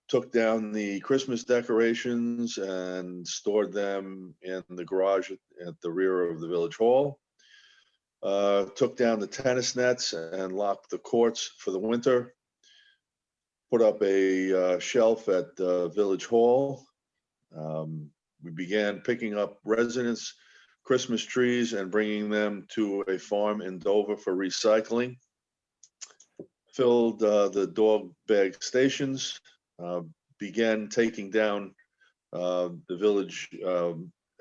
I: Took down the Christmas decorations and stored them in the garage at the rear of the village hall. Took down the tennis nets and locked the courts for the winter. Put up a shelf at Village Hall. We began picking up residents' Christmas trees and bringing them to a farm in Dover for recycling. Filled the dog bag stations. Began taking down the village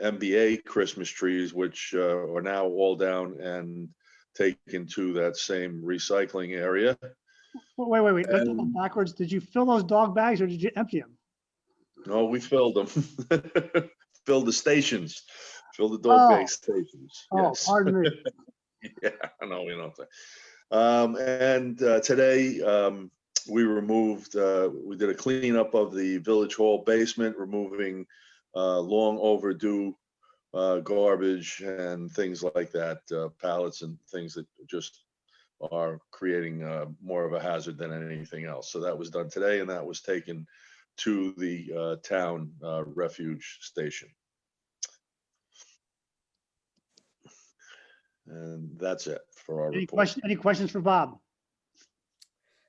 I: MBA Christmas trees, which are now all down and taken to that same recycling area.
A: Wait. Let's go backwards. Did you fill those dog bags or did you empty them?
I: No, we filled them. Filled the stations. Filled the dog bag stations.
A: Oh,
I: Yes.
A: pardon me.
I: Yeah, I know, you know. And today we removed, we did a cleanup of the Village Hall basement, removing long overdue garbage and things like that, pallets and things that just are creating more of a hazard than anything else. So that was done today, and that was taken to the town refuge station. And that's it for our report.
A: Any questions for Bob?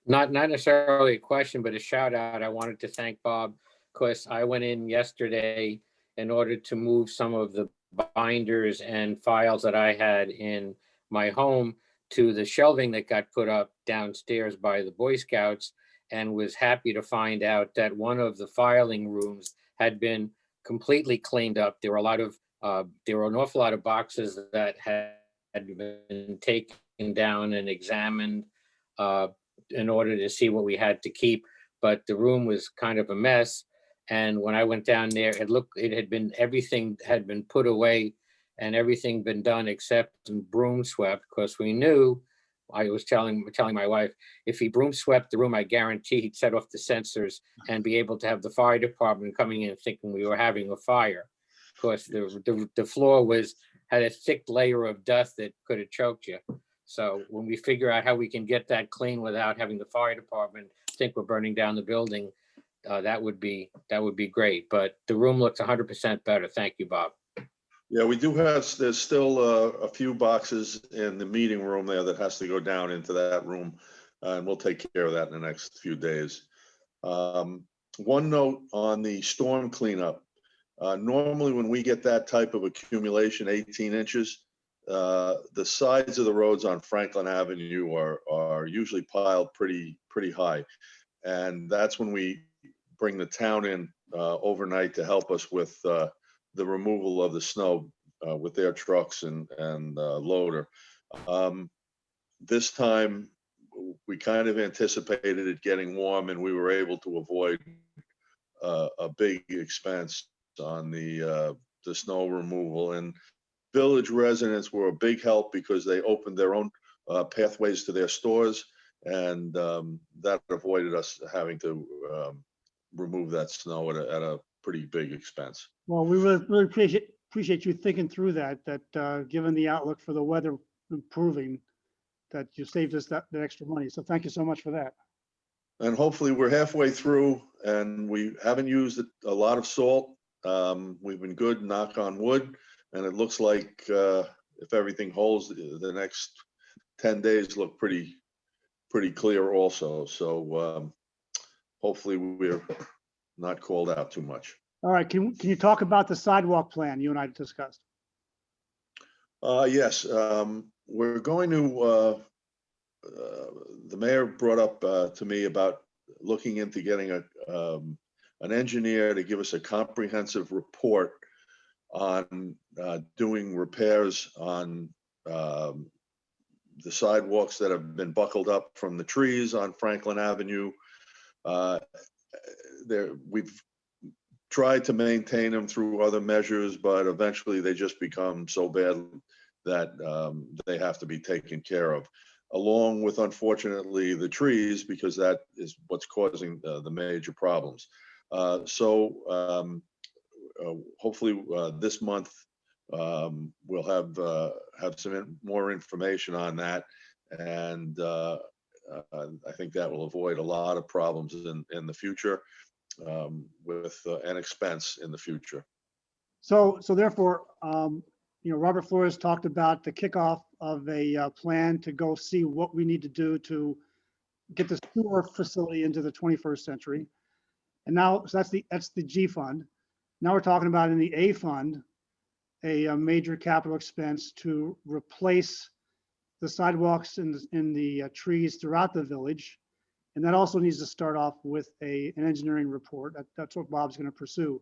F: Not necessarily a question, but a shout out. I wanted to thank Bob because I went in yesterday in order to move some of the binders and files that I had in my home to the shelving that got put up downstairs by the Boy Scouts, and was happy to find out that one of the filing rooms had been completely cleaned up. There were an awful lot of boxes that had been taken down and examined in order to see what we had to keep, but the room was kind of a mess. And when I went down there, everything had been put away and everything been done except broom swept, because we knew, I was telling my wife, if he broom swept the room, I guarantee he'd set off the sensors and be able to have the fire department coming in thinking we were having a fire. Of course, the floor had a thick layer of dust that could have choked you. So when we figure out how we can get that clean without having the fire department think we're burning down the building, that would be great. But the room looks 100% better. Thank you, Bob.
I: Yeah, we do have, there's still a few boxes in the meeting room there that has to go down into that room. And we'll take care of that in the next few days. One note on the storm cleanup. Normally when we get that type of accumulation, 18 inches, the sides of the roads on Franklin Avenue are usually piled pretty high. And that's when we bring the town in overnight to help us with the removal of the snow with their trucks and loader. This time we kind of anticipated it getting warm, and we were able to avoid a big expense on the snow removal. And village residents were a big help because they opened their own pathways to their stores. And that avoided us having to remove that snow at a pretty big expense.
A: Well, we really appreciate you thinking through that, given the outlook for the weather improving, that you saved us that extra money. So thank you so much for that.
I: And hopefully we're halfway through and we haven't used a lot of salt. We've been good, knock on wood. And it looks like if everything holds, the next 10 days look pretty clear also. So hopefully we're not called out too much.
A: All right, can you talk about the sidewalk plan you and I discussed?
I: Yes, we're going to, the mayor brought up to me about looking into getting an engineer to give us a comprehensive report on doing repairs on the sidewalks that have been buckled up from the trees on Franklin Avenue. We've tried to maintain them through other measures, but eventually they just become so bad that they have to be taken care of, along with, unfortunately, the trees, because that is what's causing the major problems. So hopefully this month we'll have some more information on that, and I think that will avoid a lot of problems in the future with an expense in the future.
A: So therefore, Robert Flores talked about the kickoff of a plan to go see what we need to do to get the sewer facility into the 21st century. And now, so that's the G fund. Now we're talking about in the A fund, a major capital expense to replace the sidewalks in the trees throughout the village. And that also needs to start off with an engineering report. That's what Bob's going to pursue.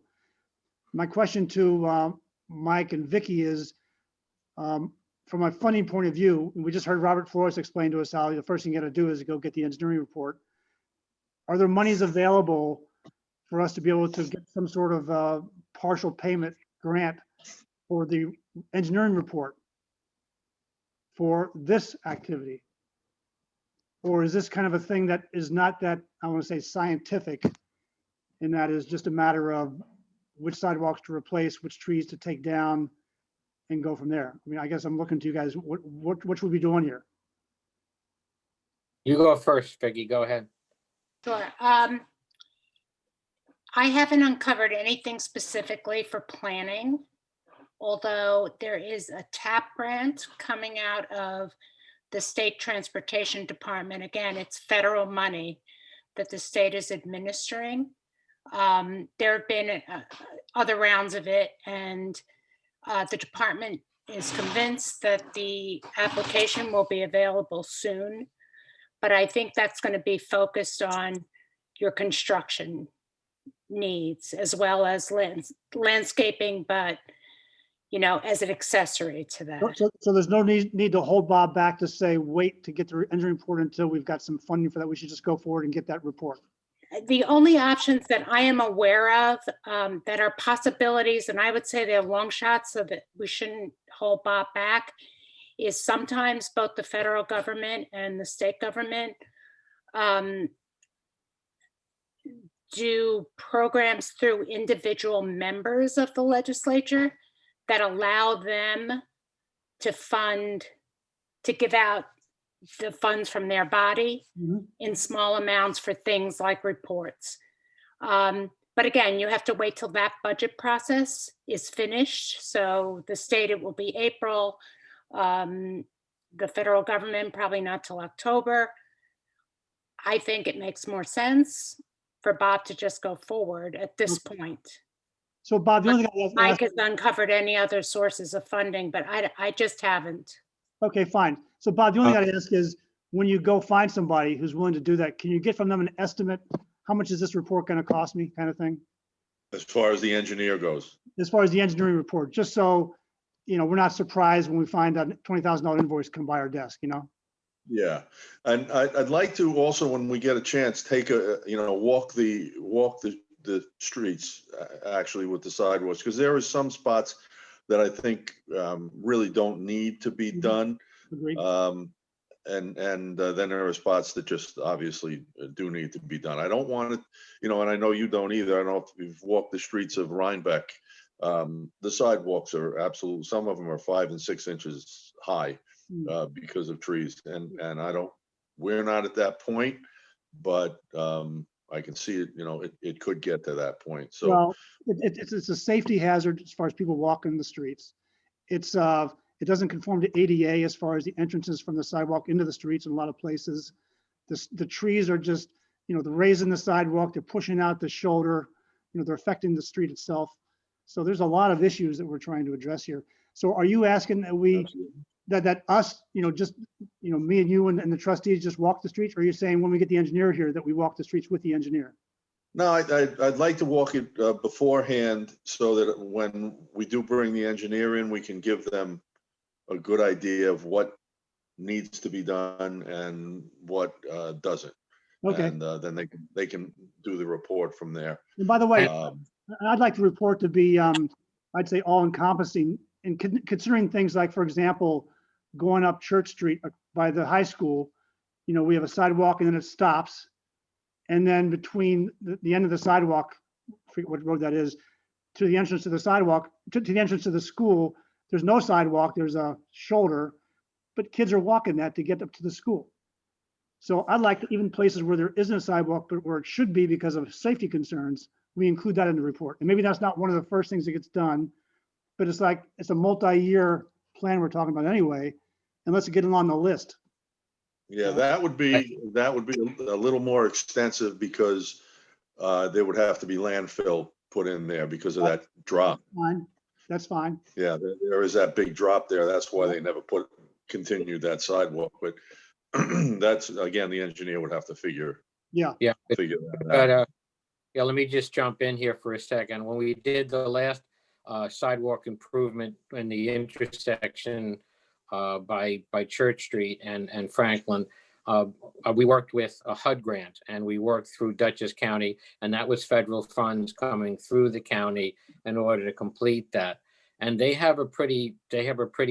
A: My question to Mike and Vicky is, from a funding point of view, we just heard Robert Flores explain to us how the first thing you got to do is go get the engineering report. Are there monies available for us to be able to get some sort of partial payment grant for the engineering report for this activity? Or is this kind of a thing that is not that, I want to say, scientific, and that is just a matter of which sidewalks to replace, which trees to take down, and go from there? I mean, I guess I'm looking to you guys, what should we be doing here?
F: You go first, Vicky, go ahead.
H: Sure. I haven't uncovered anything specifically for planning, although there is a TAP grant coming out of the State Transportation Department. Again, it's federal money that the state is administering. There have been other rounds of it, and the department is convinced that the application will be available soon. But I think that's going to be focused on your construction needs as well as landscaping, but as an accessory to that.
A: So there's no need to hold Bob back to say, wait to get the engineering report until we've got some funding for that. We should just go forward and get that report.
H: The only options that I am aware of that are possibilities, and I would say they're long shots so that we shouldn't hold Bob back, is sometimes both the federal government and the state government do programs through individual members of the legislature that allow them to give out the funds from their body in small amounts for things like reports. But again, you have to wait till that budget process is finished. So the state, it will be April. The federal government, probably not till October. I think it makes more sense for Bob to just go forward at this point.
A: So Bob, the only thing
H: Mike has uncovered any other sources of funding, but I just haven't.
A: Okay, fine. So Bob, the only thing I'd ask is, when you go find somebody who's willing to do that, can you get from them an estimate? How much is this report going to cost me, kind of thing?
I: As far as the engineer goes.
A: As far as the engineering report, just so, we're not surprised when we find a $20,000 invoice come by our desk,
I: Yeah, and I'd like to also, when we get a chance, take walk the streets actually with the sidewalks, because there are some spots that I think really don't need to be done.
A: Agreed.
I: And then there are spots that just obviously do need to be done. I don't want it, and I know you don't either. I don't know if you've walked the streets of Rhinebeck. The sidewalks are absolute, some of them are 5 and 6 inches high because of trees. And we're not at that point, but I can see it, it could get to that point. So,
A: Well, it's a safety hazard as far as people walking the streets. It doesn't conform to ADA as far as the entrances from the sidewalk into the streets in a lot of places. The trees are just, they're raising the sidewalk, they're pushing out the shoulder, they're affecting the street itself. So there's a lot of issues that we're trying to address here. So are you asking that that us, just, me and you and the trustees just walk the streets? Or are you saying when we get the engineer here that we walk the streets with the engineer?
I: no, I'd like to walk it beforehand so that when we do bring the engineer in, we can give them a good idea of what needs to be done and what doesn't.
A: Okay.
I: And then they can do the report from there.
A: And by the way,
I: Um,
A: I'd like the report to be, I'd say all encompassing and considering things like, for example, going up Church Street by the high school, we have a sidewalk and then it stops. And then between the end of the sidewalk, I forget what road that is, to the entrance to the sidewalk, to the entrance to the school, there's no sidewalk, there's a shoulder, but kids are walking that to get up to the school. So I'd like even places where there isn't a sidewalk, but where it should be because of safety concerns, we include that in the report. And maybe that's not one of the first things that gets done, but it's a multi-year plan we're talking about anyway, and let's get it on the list.
I: Yeah, that would be a little more extensive because there would have to be landfill put in there because of that drop.
A: Fine, that's fine.
I: Yeah, there is that big drop there. That's why they never continued that sidewalk. But that's, again, the engineer would have to figure
A: Yeah.
F: Yeah,
I: that
F: but
I: out.
F: yeah, let me just jump in here for a second. When we did the last sidewalk improvement in the intersection by Church Street and Franklin, we worked with a HUD grant and we worked through Dutchess County, and that was federal funds coming through the county in order to complete that. And they have a pretty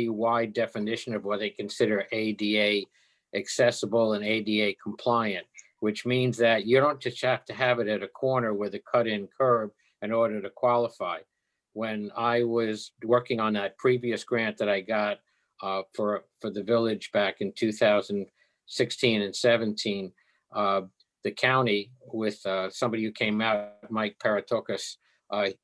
F: wide definition of what they consider ADA accessible and ADA compliant, which means that you don't just have to have it at a corner with a cut-in curb in order to qualify. When I was working on that previous grant that I got for the village back in 2016 and 17, the county with somebody who came out, Mike Paratokas,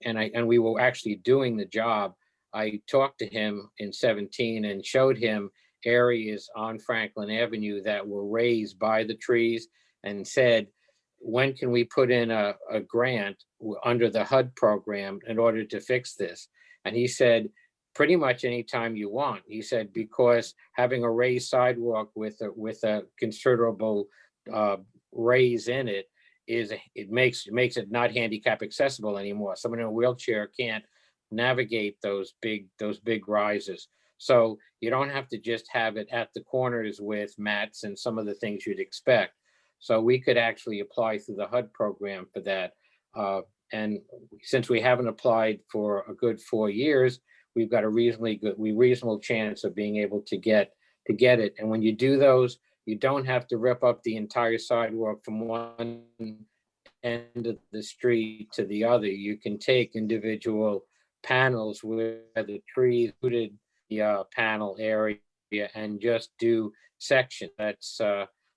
F: and we were actually doing the job. I talked to him in 17 and showed him areas on Franklin Avenue that were raised by the trees and said, when can we put in a grant under the HUD program in order to fix this? And he said, pretty much anytime you want. He said, because having a raised sidewalk with a considerable raise in it makes it not handicap accessible anymore. Someone in a wheelchair can't navigate those big rises. So you don't have to just have it at the corners with mats and some of the things you'd expect. So we could actually apply through the HUD program for that. And since we haven't applied for a good 4 years, we've got a reasonable chance of being able to get it. And when you do those, you don't have to rip up the entire sidewalk from one end of the street to the other. You can take individual panels where the trees included the panel area and just do sections. That's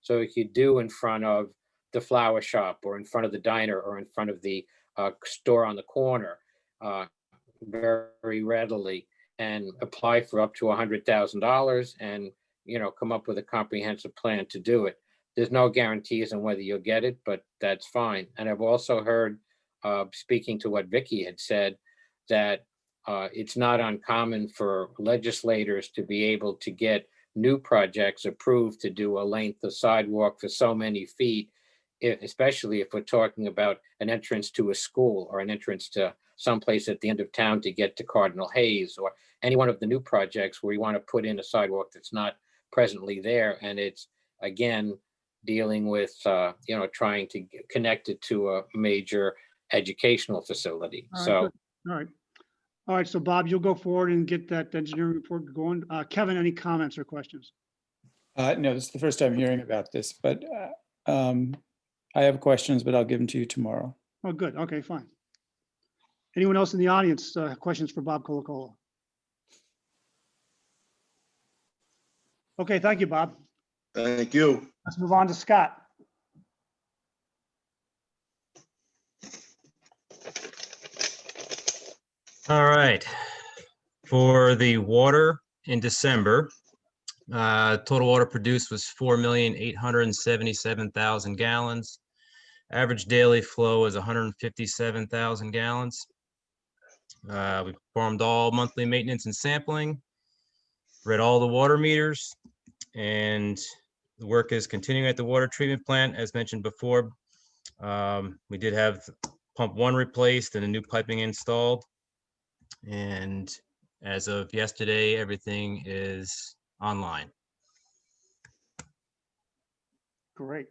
F: so if you do in front of the flower shop or in front of the diner or in front of the store on the corner very readily, and apply for up to $100,000 and come up with a comprehensive plan to do it. There's no guarantees on whether you'll get it, but that's fine. And I've also heard, speaking to what Vicky had said, that it's not uncommon for legislators to be able to get new projects approved to do a length of sidewalk for so many feet, especially if we're talking about an entrance to a school or an entrance to someplace at the end of town to get to Cardinal Hayes, or any one of the new projects where you want to put in a sidewalk that's not presently there. And it's, again, dealing with, trying to connect it to a major educational facility.
A: All right,
F: So,
A: good. All right. So Bob, you'll go forward and get that engineering report going. Kevin, any comments or questions?
B: No, this is the first time hearing about this, but I have questions, but I'll give them to you tomorrow.
A: Oh, good. Okay, fine. Anyone else in the audience, questions for Bob Colacola? Okay, thank you, Bob.
I: Thank you.
A: Let's move on to Scott.
L: All right. For the water in December, total water produced was 4,877,000 gallons. Average daily flow is 157,000 gallons. We performed all monthly maintenance and sampling, read all the water meters, and the work is continuing at the water treatment plant. As mentioned before, we did have pump 1 replaced and a new piping installed. And as of yesterday, everything is online.
A: Great.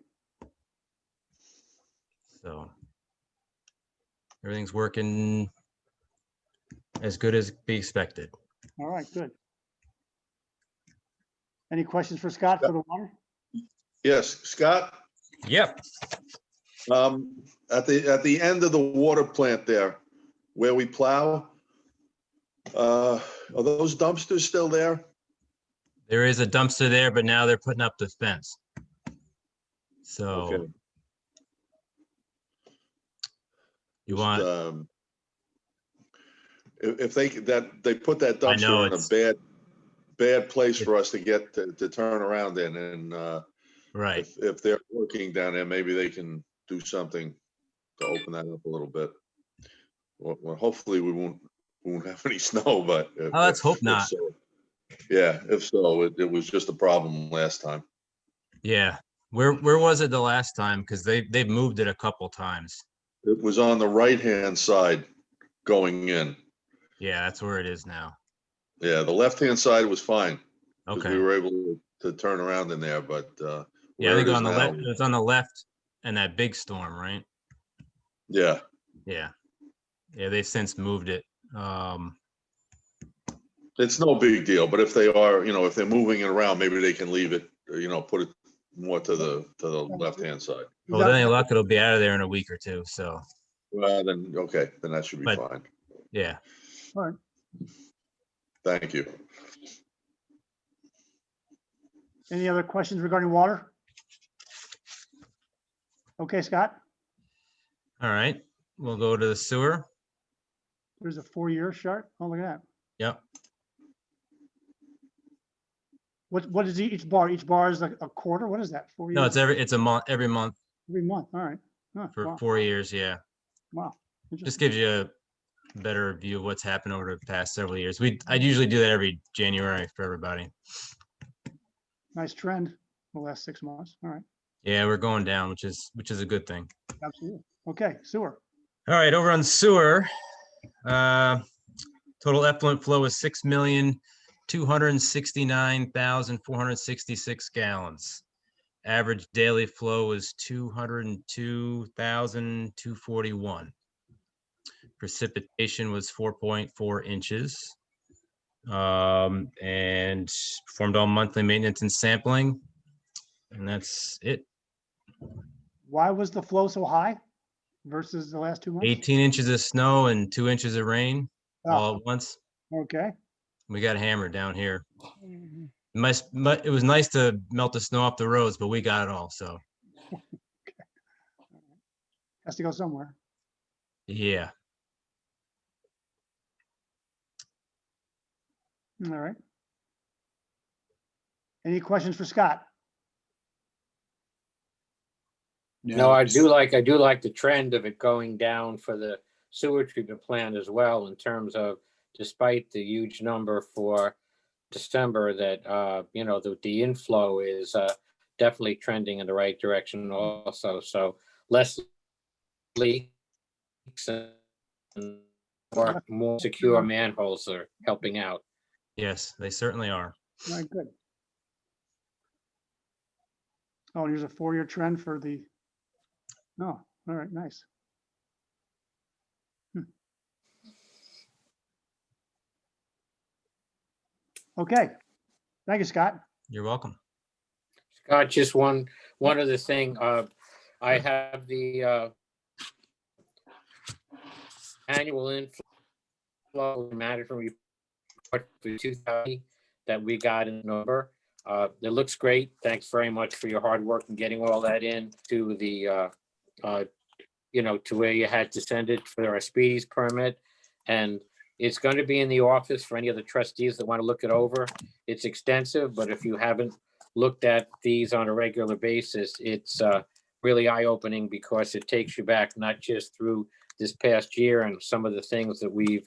L: So everything's working as good as be expected.
A: All right, good. Any questions for Scott for the water?
I: Yes, Scott,
L: Yep.
I: at the end of the water plant there, where we plow, are those dumpsters still there?
L: There is a dumpster there, but now they're putting up the fence. So
I: Okay.
L: you
I: Just,
L: want,
I: if they put that
L: I know
I: dumpster in a
L: it's-
I: bad place for us to get to turn around in, and
L: right.
I: if they're working down there, maybe they can do something to open that up a little bit. Well, hopefully we won't have any snow, but
L: Let's hope not.
I: so, yeah, if so, it was just a problem last time.
L: Yeah. Where was it the last time? Because they've moved it a couple times.
I: It was on the right-hand side going in.
L: Yeah, that's where it is now.
I: Yeah, the left-hand side was fine, because we
L: Okay.
I: were able to turn around in there, but
L: Yeah, I
I: where
L: think
I: it is
L: on the
I: now,
L: left, it's on the left and that big storm, right?
I: yeah,
L: Yeah. Yeah, they've since moved it.
I: it's no big deal, but if they are, if they're moving it around, maybe they can leave it, put it more to the left-hand side.
L: Well, then any luck, it'll be out of there in a week or two. So,
I: Well, then, okay, then that should be
L: But-
I: fine.
L: yeah.
A: All right.
I: Thank you.
A: Any other questions regarding water? Okay, Scott,
L: All right. We'll go to the sewer.
A: there's a 4-year chart. Oh, look at that.
L: Yep.
A: What is each bar? Each bar is like a quarter? What is that? 4 years?
L: No, it's a month, every month
A: Every month. All right. Huh,
L: for
A: wow.
L: 4 years. Yeah.
A: Wow.
L: Just
A: Interesting.
L: gives you a better view of what's happened over the past several years. I'd usually do that every January for everybody.
A: Nice trend the last 6 months. All right.
L: Yeah, we're going down, which is a good thing.
A: Absolutely. Okay, sewer.
L: All right, over on sewer, total effluent flow is 6,269,466 gallons. Average daily flow is 202,241. Precipitation was 4.4 inches. And performed all monthly maintenance and sampling. And that's it.
A: Why was the flow so high versus the last 2 months?
L: 18 inches of snow and 2 inches of rain all
A: Oh,
L: at once.
A: okay.
L: We got hammered down here. It was nice to melt the snow off the roads, but we got it all. So
A: Has to go somewhere.
L: yeah.
A: All right. Any questions for Scott?
F: No, I do like the trend of it going down for the sewer treatment plant as well, in terms of, despite the huge number for December, that, the inflow is definitely trending in the right direction also. So less leaks and more secure manholes are helping out.
L: Yes, they certainly are.
A: All right, good. Oh, and here's a 4-year trend for the, oh, all right, nice. Okay, thank you, Scott.
L: You're welcome.
F: Scott, just one other thing. I have the annual inflow management report for 2020 that we got in November. It looks great. Thanks very much for your hard work in getting all that in to the, to where you had to send it for our speedies permit. And it's going to be in the office for any of the trustees that want to look it over. It's extensive, but if you haven't looked at these on a regular basis, it's really eye-opening because it takes you back not just through this past year and some of the things that we've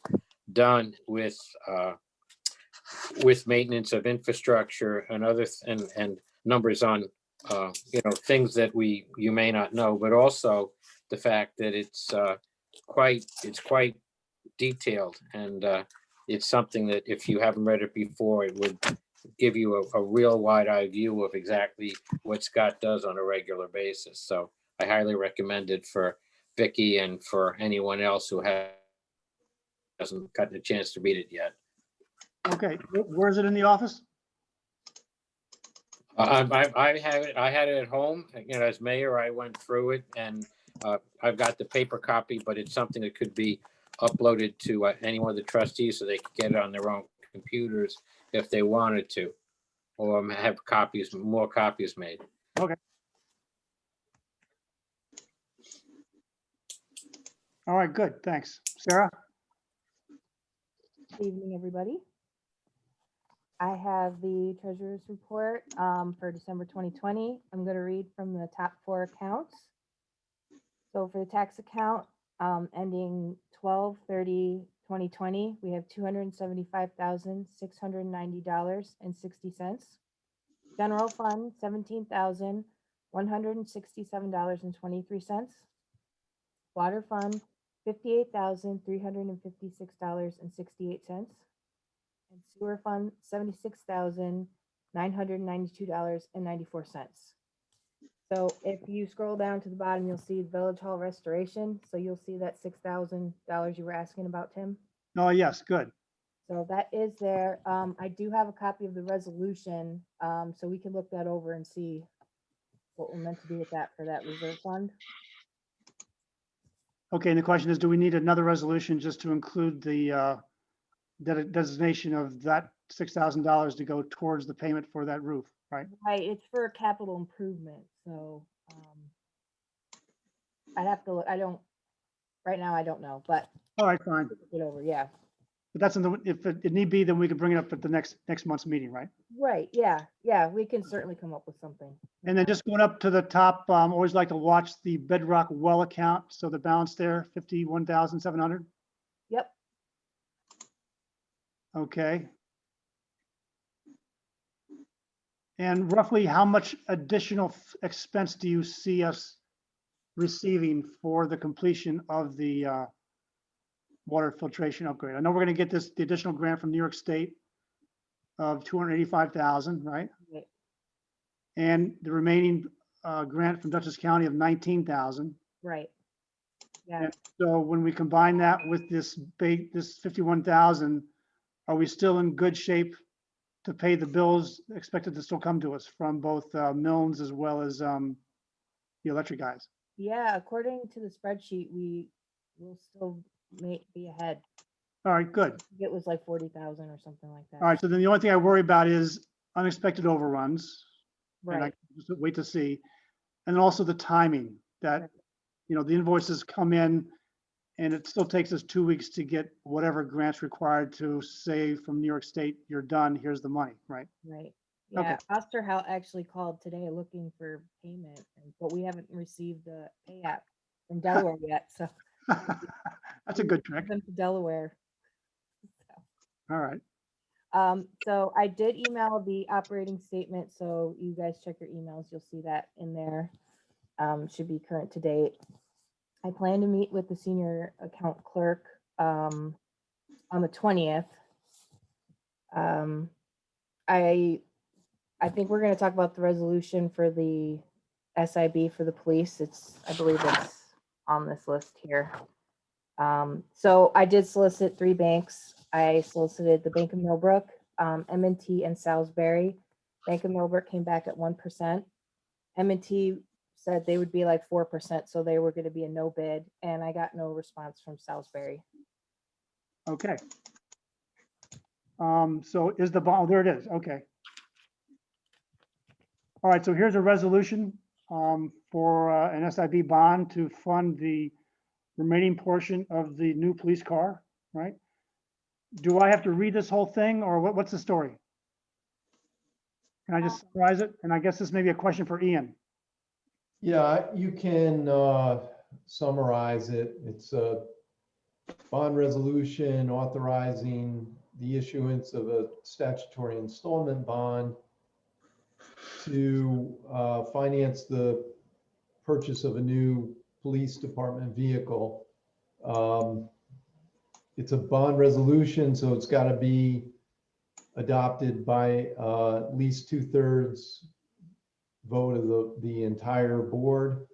F: done with maintenance of infrastructure and and numbers on things that you may not know, but also the fact that it's quite detailed, and it's something that if you haven't read it before, it would give you a real wide-eyed view of exactly what Scott does on a regular basis. So I highly recommend it for Vicky and for anyone else who hasn't gotten a chance to read it yet.
A: Okay, where is it in the office?
F: I have it. I had it at home. As mayor, I went through it, and I've got the paper copy, but it's something that could be uploaded to any one of the trustees so they could get it on their own computers if they wanted to, or have more copies made.
A: Okay. All right, good, thanks. Sarah?
C: Good evening, everybody. I have the treasurer's report for December 2020. I'm going to read from the top 4 accounts. So for the tax account ending 12/30/2020, we have $275,690.60. General fund, $17,167.23. Water fund, $58,356.68. And sewer fund, $76,992.94. So if you scroll down to the bottom, you'll see Village Hall restoration. So you'll see that $6,000 you were asking about, Tim.
A: Oh, yes, good.
C: So that is there. I do have a copy of the resolution, so we can look that over and see what we're meant to do with that for that reserve fund.
A: Okay, and the question is, do we need another resolution just to include the designation of that $6,000 to go towards the payment for that roof, right?
C: Right, it's for a capital improvement, so I'd have to look. Right now I don't know, but
A: All right, fine.
C: get over, yeah.
A: But that's if it need be, then we can bring it up at the next month's meeting, right?
C: Right, yeah, we can certainly come up with something.
A: And then just going up to the top, always like to watch the Bedrock well account. So the balance there, 51,700.
C: Yep.
A: Okay. And roughly how much additional expense do you see us receiving for the completion of the water filtration upgrade? I know we're going to get the additional grant from New York State of 285,000, right?
C: Right.
A: And the remaining grant from Dutchess County of 19,000.
C: Right. Yeah.
A: And so when we combine that with this 51,000, are we still in good shape to pay the bills expected to still come to us from both Milnes as well as the electric guys?
C: Yeah, according to the spreadsheet, we will still be ahead.
A: All right, good.
C: It was like 40,000 or something like that.
A: All right, so then the only thing I worry about is unexpected overruns. And I
C: Right.
A: just wait to see. And then also the timing that,
C: Right.
A: The invoices come in and it still takes us 2 weeks to get whatever grants required to say from New York State, you're done, here's the money, right?
C: Right.
A: Okay.
C: Yeah, Osterhout actually called today looking for payment, but we haven't received the pay app from Delaware yet, so.
A: That's a good trick.
C: Sent to Delaware.
A: All right.
C: So I did email the operating statement, so you guys check your emails, you'll see that in there. Should be current to date. I plan to meet with the senior account clerk on the 20th. I think we're going to talk about the resolution for the SIB for the police. I believe it's on this list here. So I did solicit 3 banks. I solicited the Bank of Millbrook, M&T, and Salisbury. Bank of Millbrook came back at 1%. M&T said they would be like 4%, so they were going to be a no bid, and I got no response from Salisbury.
A: Okay. So is the bond, there it is, okay. All right, so here's a resolution for an SIB bond to fund the remaining portion of the new police car, right? Do I have to read this whole thing, or what's the story? Can I just summarize it? And I guess this may be a question for Ian.
M: Yeah, you can summarize it. It's a bond resolution authorizing the issuance of a statutory installment bond to finance the purchase of a new police department vehicle. It's a bond resolution, so it's got to be adopted by at least 2/3 vote of the entire board.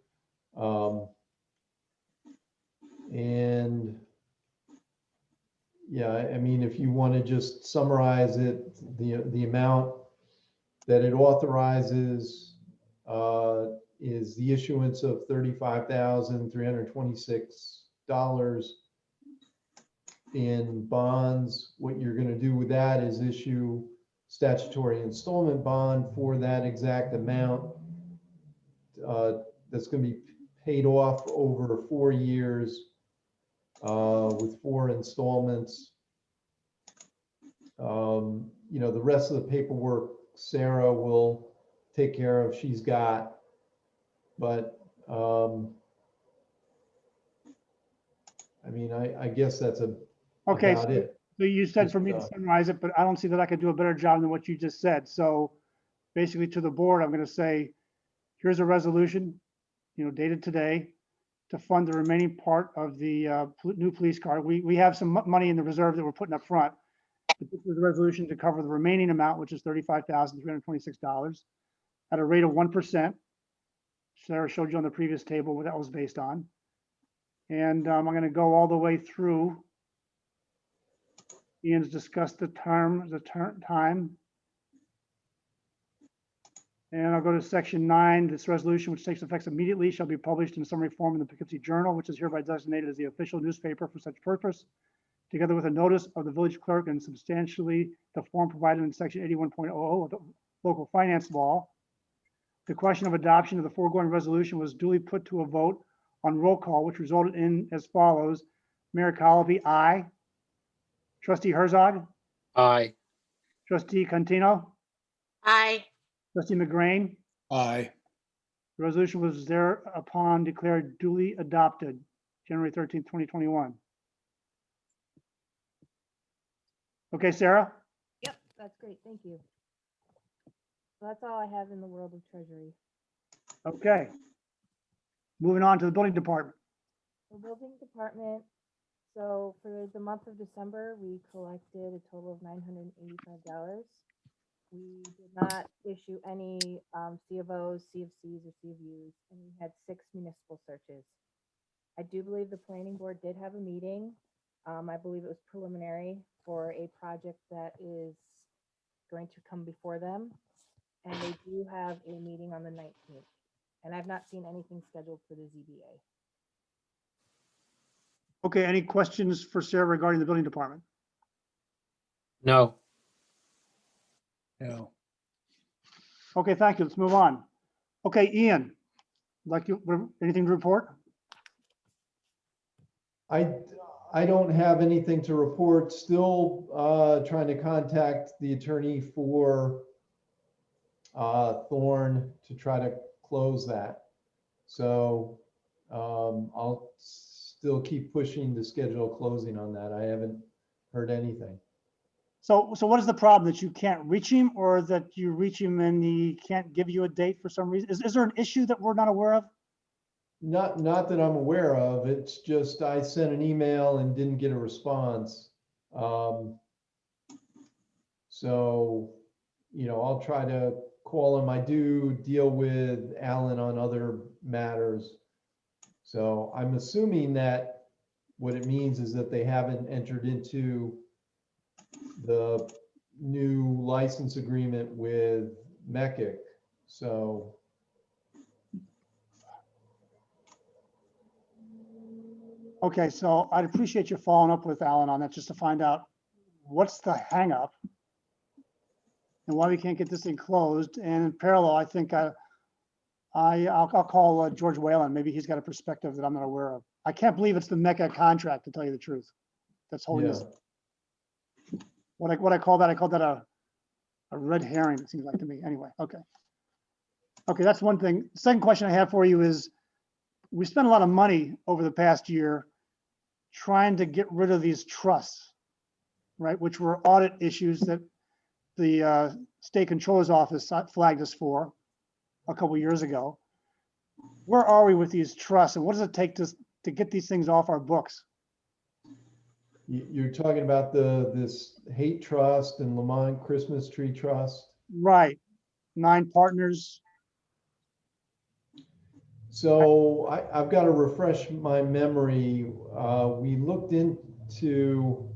M: And yeah, I mean, if you want to just summarize it, the amount that it authorizes is the issuance of $35,326 in bonds. What you're going to do with that is issue statutory installment bond for that exact amount that's going to be paid off over 4 years with 4 installments. You know, the rest of the paperwork Sarah will take care of. She's got, but I mean, I guess that's
A: Okay,
M: about it.
A: so you said for me to summarize it, but I don't see that I could do a better job than what you just said. So basically to the board, I'm going to say, here's a resolution, dated today to fund the remaining part of the new police car. We have some money in the reserve that we're putting up front. But this is a resolution to cover the remaining amount, which is $35,326 at a rate of 1%. Sarah showed you on the previous table what that was based on. And I'm going to go all the way through. Ian's discussed the time. And I'll go to section 9. This resolution, which takes effect immediately, shall be published in summary form in the Poughkeepsie Journal, which is hereby designated as the official newspaper for such purpose, together with a notice of the village clerk and substantially the form provided in section 81.00 of the local finance law. The question of adoption of the foregoing resolution was duly put to a vote on roll call, which resulted in as follows. Mayor Colby, aye. Trustee Herzog?
F: Aye.
A: Trustee Contino?
H: Aye.
A: Trustee McGrain?
B: Aye.
A: The resolution was thereupon declared duly adopted, January 13th, 2021. Okay, Sarah?
C: Yep, that's great. Thank you. So that's all I have in the world of treasury.
A: Okay. Moving on to the building department.
C: The building department, so for the month of December, we collected a total of $985. We did not issue any C of Os, CFCs, or CFUs, and we had 6 municipal searches. I do believe the planning board did have a meeting. I believe it was preliminary for a project that is going to come before them. And they do have a meeting on the 19th. And I've not seen anything scheduled for the ZBA.
A: Okay, any questions for Sarah regarding the building department?
F: No.
B: No.
A: Okay, thank you. Let's move on. Okay, Ian, anything to report?
M: I don't have anything to report. Still trying to contact the attorney for Thorn to try to close that. So I'll still keep pushing to schedule a closing on that. I haven't heard anything.
A: So what is the problem? That you can't reach him, or that you reach him and he can't give you a date for some reason? Is there an issue that we're not aware of?
M: Not that I'm aware of. It's just I sent an email and didn't get a response. So, I'll try to call him. I do deal with Alan on other matters. So I'm assuming that what it means is that they haven't entered into the new license agreement with Meckick. So
A: Okay, so I'd appreciate you following up with Alan on that, just to find out what's the hangup and why we can't get this thing closed. And in parallel, I think I'll call George Whalen. Maybe he's got a perspective that I'm not aware of. I can't believe it's the Mecca contract, to tell you the truth. That's holding
M: yeah,
A: this. What I call that a red herring, it seems like to me. Anyway, okay. Okay, that's one thing. Second question I have for you is, we spent a lot of money over the past year trying to get rid of these trusts, right? Which were audit issues that the state controller's office flagged us for a couple years ago. Where are we with these trusts, and what does it take to get these things off our books?
M: you're talking about this hate trust and Lamont Christmas tree trust.
A: Right, 9 partners.
M: So I've got to refresh my memory. We looked into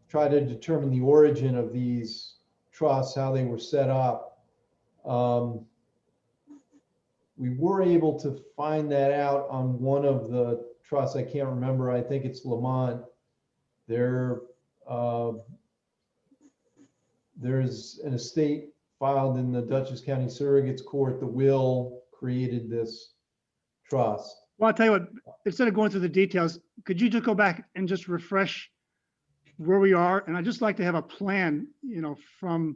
M: try to determine the origin of these trusts, how they were set up. We were able to find that out on one of the trusts. I can't remember. I think it's Lamont. There's an estate filed in the Dutchess County Surrogates Court. The will created this trust.
A: Well, I'll tell you what, instead of going through the details, could you just go back and just refresh where we are? And I'd just like to have a plan, you know, from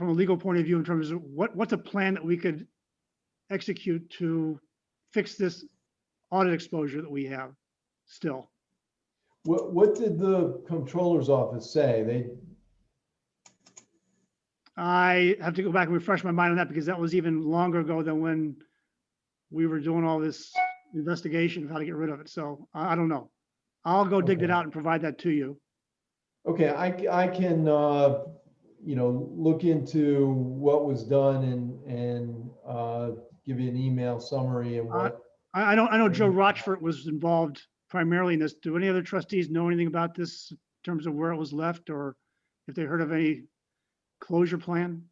A: a legal point of view, in terms of what's a plan that we could execute to fix this audit exposure that we have still.
M: What did the comptroller's office say?
A: I have to go back and refresh my mind on that, because that was even longer ago than when we were doing all this investigation of how to get rid of it. So I don't know. I'll go dig it out and provide that to you.
M: Okay, I can look into what was done and give you an email summary and what.
A: I know Joe Rochford was involved primarily in this. Do any other trustees know anything about this in terms of where it was left, or if they heard of any closure plan?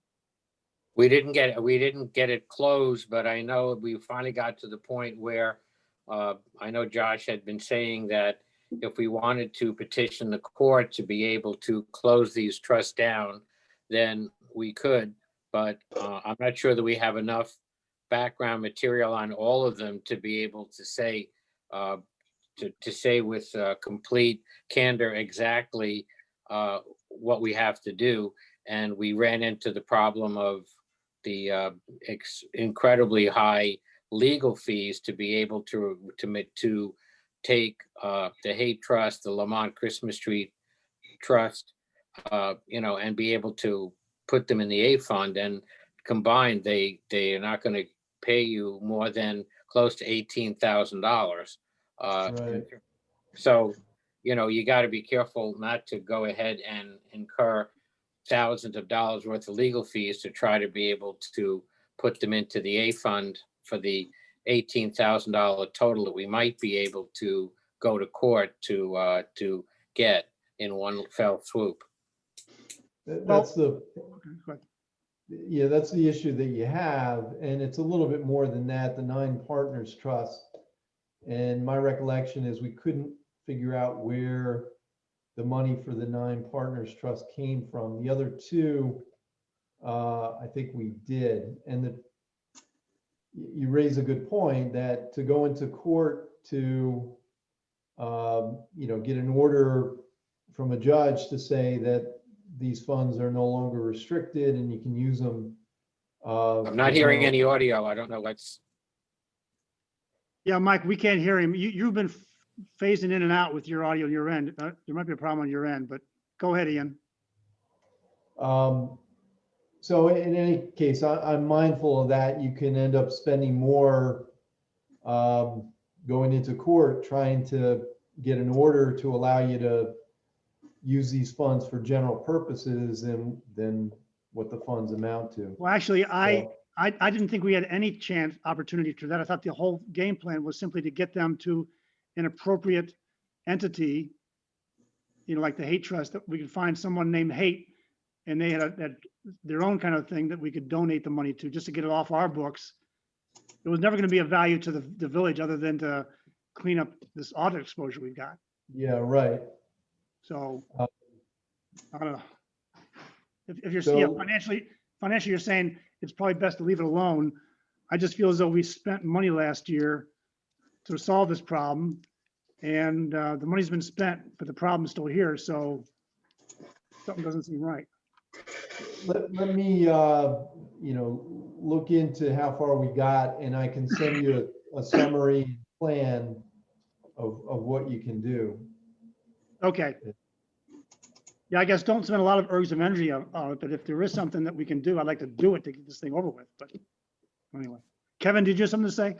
F: We didn't get it closed, but I know we finally got to the point where I know Josh had been saying that if we wanted to petition the court to be able to close these trusts down, then we could. But I'm not sure that we have enough background material on all of them to be able to say with complete candor exactly what we have to do. And we ran into the problem of the incredibly high legal fees to be able to take the hate trust, the Lamont Christmas tree trust, and be able to put them in the A fund, and combined, they are not going to pay you more than close to $18,000.
M: Right.
F: So, you got to be careful not to go ahead and incur thousands of dollars worth of legal fees to try to be able to put them into the A fund for the $18,000 total that we might be able to go to court to get in one fell swoop.
M: That's that's the issue that you have, and it's a little bit more than that. The 9 Partners Trust, and my recollection is we couldn't figure out where the money for the 9 Partners Trust came from. The other 2, I think we did. And you raise a good point that to go into court to, get an order from a judge to say that these funds are no longer restricted and you can use them.
F: I'm not hearing any audio. I don't know what's.
A: Yeah, Mike, we can't hear him. You've been phasing in and out with your audio on your end. There might be a problem on your end, but go ahead, Ian.
M: So in any case, I'm mindful of that. You can end up spending more going into court trying to get an order to allow you to use these funds for general purposes than what the funds amount to.
A: Well, actually, I didn't think we had any opportunity for that. I thought the whole game plan was simply to get them to an appropriate entity, like the hate trust, that we could find someone named Hate and they had their own kind of thing that we could donate the money to, just to get it off our books. It was never going to be of value to the village other than to clean up this audit exposure we've got.
M: Yeah, right.
A: So,
M: Uh,
A: I don't know. If you're,
M: So-
A: yeah, financially, you're saying it's probably best to leave it alone. I just feel as though we spent money last year to solve this problem, and the money's been spent, but the problem's still here, so something doesn't seem right.
M: Let me, look into how far we got, and I can send you a summary plan of what you can do.
A: Okay. Yeah, I guess don't spend a lot of urge of energy on it, but if there is something that we can do, I'd like to do it to get this thing over with, but anyway. Kevin, did you have something to say?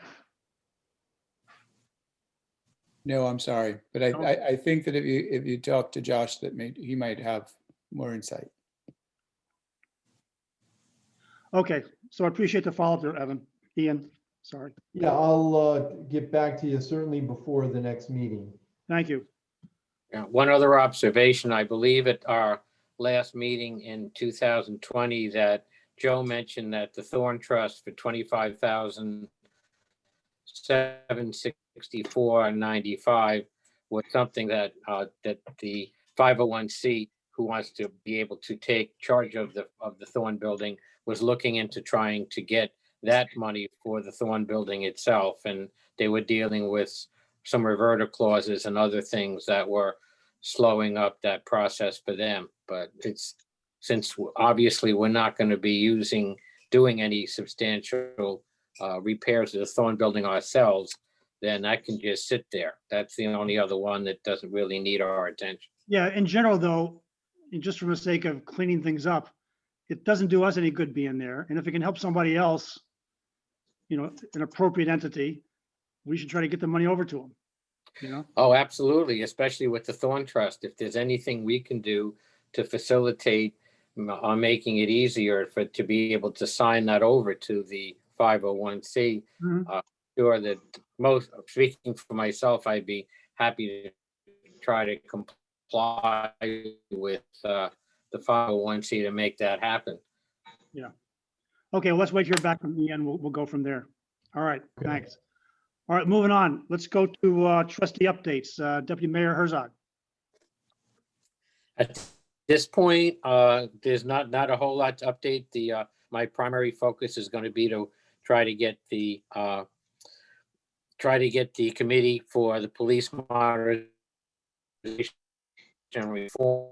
B: No, I'm sorry, but
A: No?
B: I think that if you talk to Josh, that he might have more insight.
A: Okay, so I appreciate the follow-up there, Evan. Ian, sorry.
M: Yeah, I'll get back to you certainly before the next meeting.
A: Thank you.
F: Yeah, one other observation, I believe at our last meeting in 2020 that Joe mentioned that the Thorn Trust for 25,764.95 was something that that the 501c who wants to be able to take charge of the Thorn building was looking into trying to get that money for the Thorn building itself, and they were dealing with some reverter clauses and other things that were slowing up that process for them. But it's, since obviously we're not going to be doing any substantial repairs to the Thorn building ourselves, then that can just sit there. That's the only other one that doesn't really need our attention.
A: Yeah, in general, though, and just for the sake of cleaning things up, it doesn't do us any good being there. And if it can help somebody else, an appropriate entity, we should try to get the money over to them,
F: Oh, absolutely, especially with the Thorn Trust. If there's anything we can do to facilitate on making it easier to be able to sign that over to the 501c,
A: Mhm.
F: sure that speaking for myself, I'd be happy to try to comply with the 501c to make that happen.
A: Okay, well, let's wait to hear back from Ian. We'll go from there. All right, thanks. All right, moving on. Let's go to trustee updates. Deputy Mayor Herzog.
F: At this point, there's not a whole lot to update. My primary focus is going to be to try to get the committee for the police modernization reform,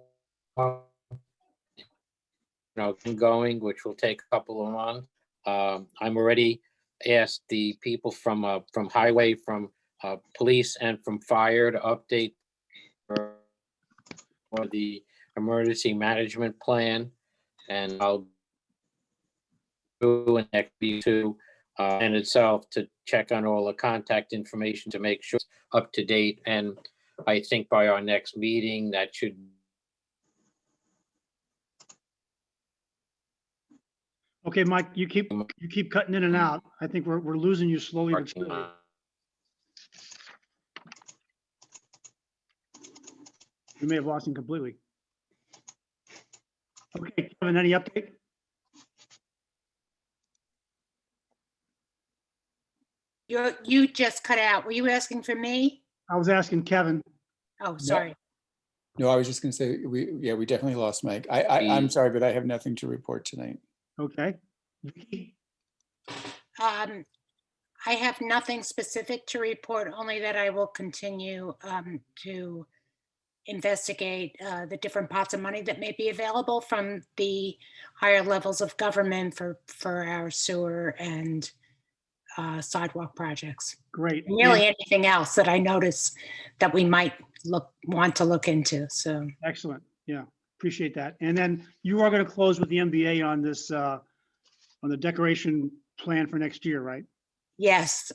F: going, which will take a couple of months. I'm already asked the people from highway, from police, and from fire to update for the emergency management plan, and I'll do an next to and itself to check on all the contact information to make sure it's up to date. And I think by our next meeting, that should.
A: Okay, Mike, you keep cutting in and out. I think we're losing you slowly but surely. We may have lost him completely. Okay, Kevin, any update?
H: You just cut out. Were you asking for me?
A: I was asking Kevin.
H: Oh, sorry.
B: No, I was just going to say, we definitely lost Mike. I'm sorry, but I have nothing to report tonight.
A: Okay.
H: I have nothing specific to report, only that I will continue to investigate the different pots of money that may be available from the higher levels of government for our sewer and sidewalk projects.
A: Great.
H: And really anything else that I notice that we might want to look into. So
A: excellent. Yeah, appreciate that. And then you are going to close with the MBA on this on the decoration plan for next year, right?
H: yes.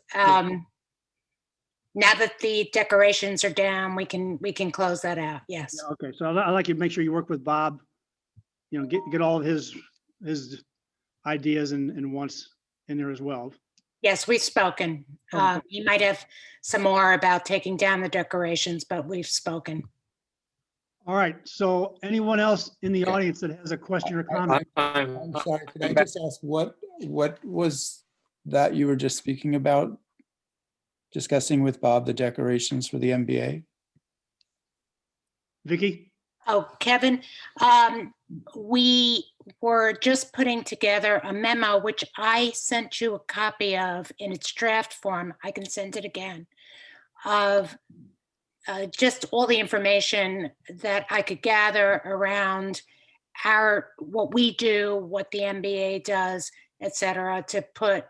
H: Now that the decorations are down, we can close that out. Yes.
A: Yeah, okay, so I'd like you to make sure you work with Bob, get all of his ideas and wants in there as well.
H: Yes, we've spoken. You might have some more about taking down the decorations, but we've spoken.
A: All right, so anyone else in the
F: Okay.
A: audience that has a question or comment?
B: I'm sorry, could I just ask what was that you were just speaking about? Discussing with Bob the decorations for the MBA?
A: Vicky?
H: Oh, Kevin, we were just putting together a memo, which I sent you a copy of in its draft form. I can send it again, of just all the information that I could gather around what we do, what the MBA does, et cetera, to put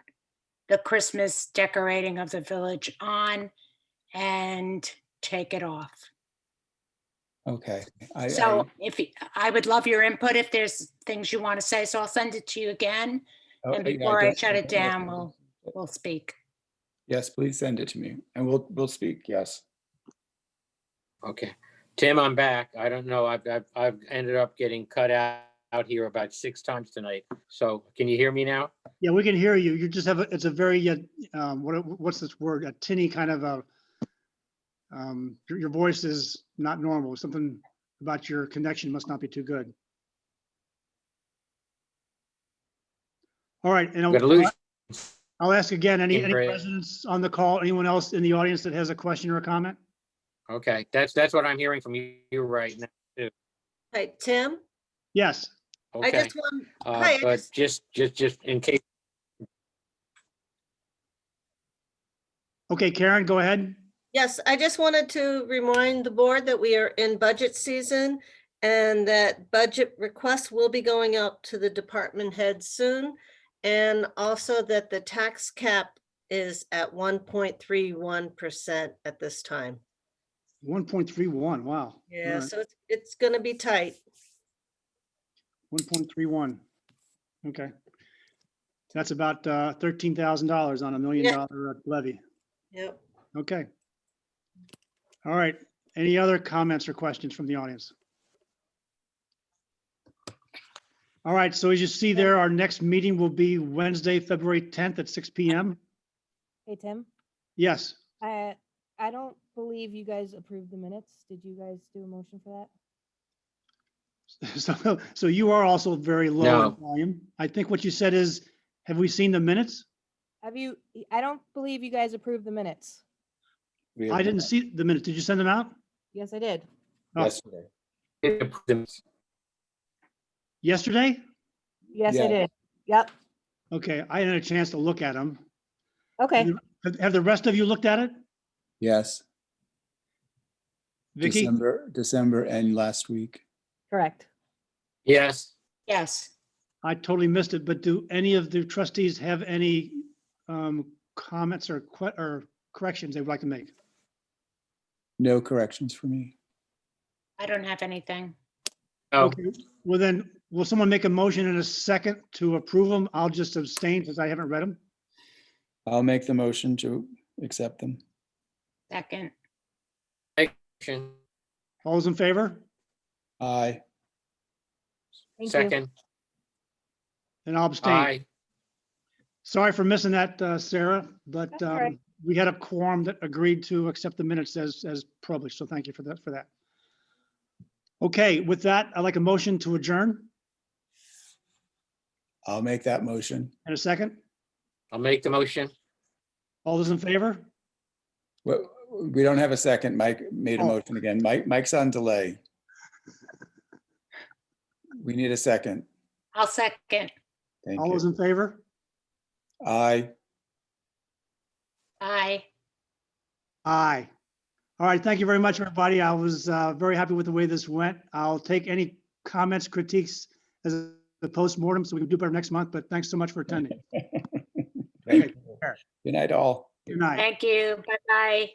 H: the Christmas decorating of the village on and take it off.
B: Okay.
H: So I would love your input if there's things you want to say, so I'll send it to you again. And before I shut it down, we'll speak.
B: Yes, please send it to me and we'll speak, yes.
F: Okay. Tim, I'm back. I don't know. I've ended up getting cut out here about 6 times tonight. So can you hear me now?
A: Yeah, we can hear you. You just have, it's a very, what's this word? A tinny kind of a, your voice is not normal. Something about your connection must not be too good. All right, and
F: Gonna lose.
A: I'll ask again, any
F: Great.
A: residents on the call, anyone else in the audience that has a question or a comment?
F: Okay, that's what I'm hearing from you right now too.
E: Hi, Tim.
A: Yes.
E: I
F: Okay,
E: just want, hi, I
F: but
E: just,
F: just in case.
A: Okay, Karen, go ahead.
E: yes, I just wanted to remind the board that we are in budget season and that budget requests will be going out to the department heads soon. And also that the tax cap is at 1.31% at this time.
A: 1.31, wow. All
E: Yeah,
A: right,
E: so it's gonna be tight.
A: 1.31. Okay. That's about $13,000 on $1 million levy.
E: Yep.
A: Okay. All right. Any other comments or questions from the audience? All right. So as you see there, our next meeting will be Wednesday, February 10th at 6 p.m.
C: Hey, Tim,
A: Yes.
C: I don't believe you guys approved the minutes. Did you guys do a motion for that?
A: So you are also very low
F: No.
A: in volume. I think what you said is, have we seen the minutes?
C: I don't believe you guys approved the minutes.
A: I didn't see the minutes. Did you send them out?
C: Yes, I did.
A: Oh,
B: Yesterday.
A: yesterday?
C: Yes, I
B: Yeah.
C: did. Yep.
A: Okay. I didn't have a chance to look at them.
C: Okay.
A: Have the rest of you looked at it?
B: Yes,
A: Vicky?
B: December and last week.
C: Correct.
F: Yes.
H: Yes.
A: I totally missed it, but do any of the trustees have any comments or corrections they would like to make?
B: No corrections for me.
H: I don't have anything.
F: Oh,
A: Okay, well then, will someone make a motion in a second to approve them? I'll just abstain because I haven't read them.
B: I'll make the motion to accept them.
H: Second.
F: action.
A: All those in favor?
B: Aye.
C: Thank you.
F: Second.
A: And I'll abstain.
F: Aye.
A: Sorry for missing that, Sarah, but
C: That's all right.
A: we had a quorum that agreed to accept the minutes as published, so thank you for that. Okay, with that, I'd like a motion to adjourn
B: I'll make that motion.
A: in a second.
F: I'll make the motion.
A: All those in favor?
B: Well, we don't have a second. Mike made a
A: Oh.
B: motion again. Mike's on delay. We need a second.
H: I'll second.
B: Thank
A: All those
B: you.
A: in favor?
B: Aye.
H: Aye.
A: Aye. All right, thank you very much, everybody. I was very happy with the way this went. I'll take any comments, critiques as a postmortem, so we can do better next month, but thanks so much for attending.
B: Thank you. Good night, all.
A: Good night.
H: Thank you. Bye-bye.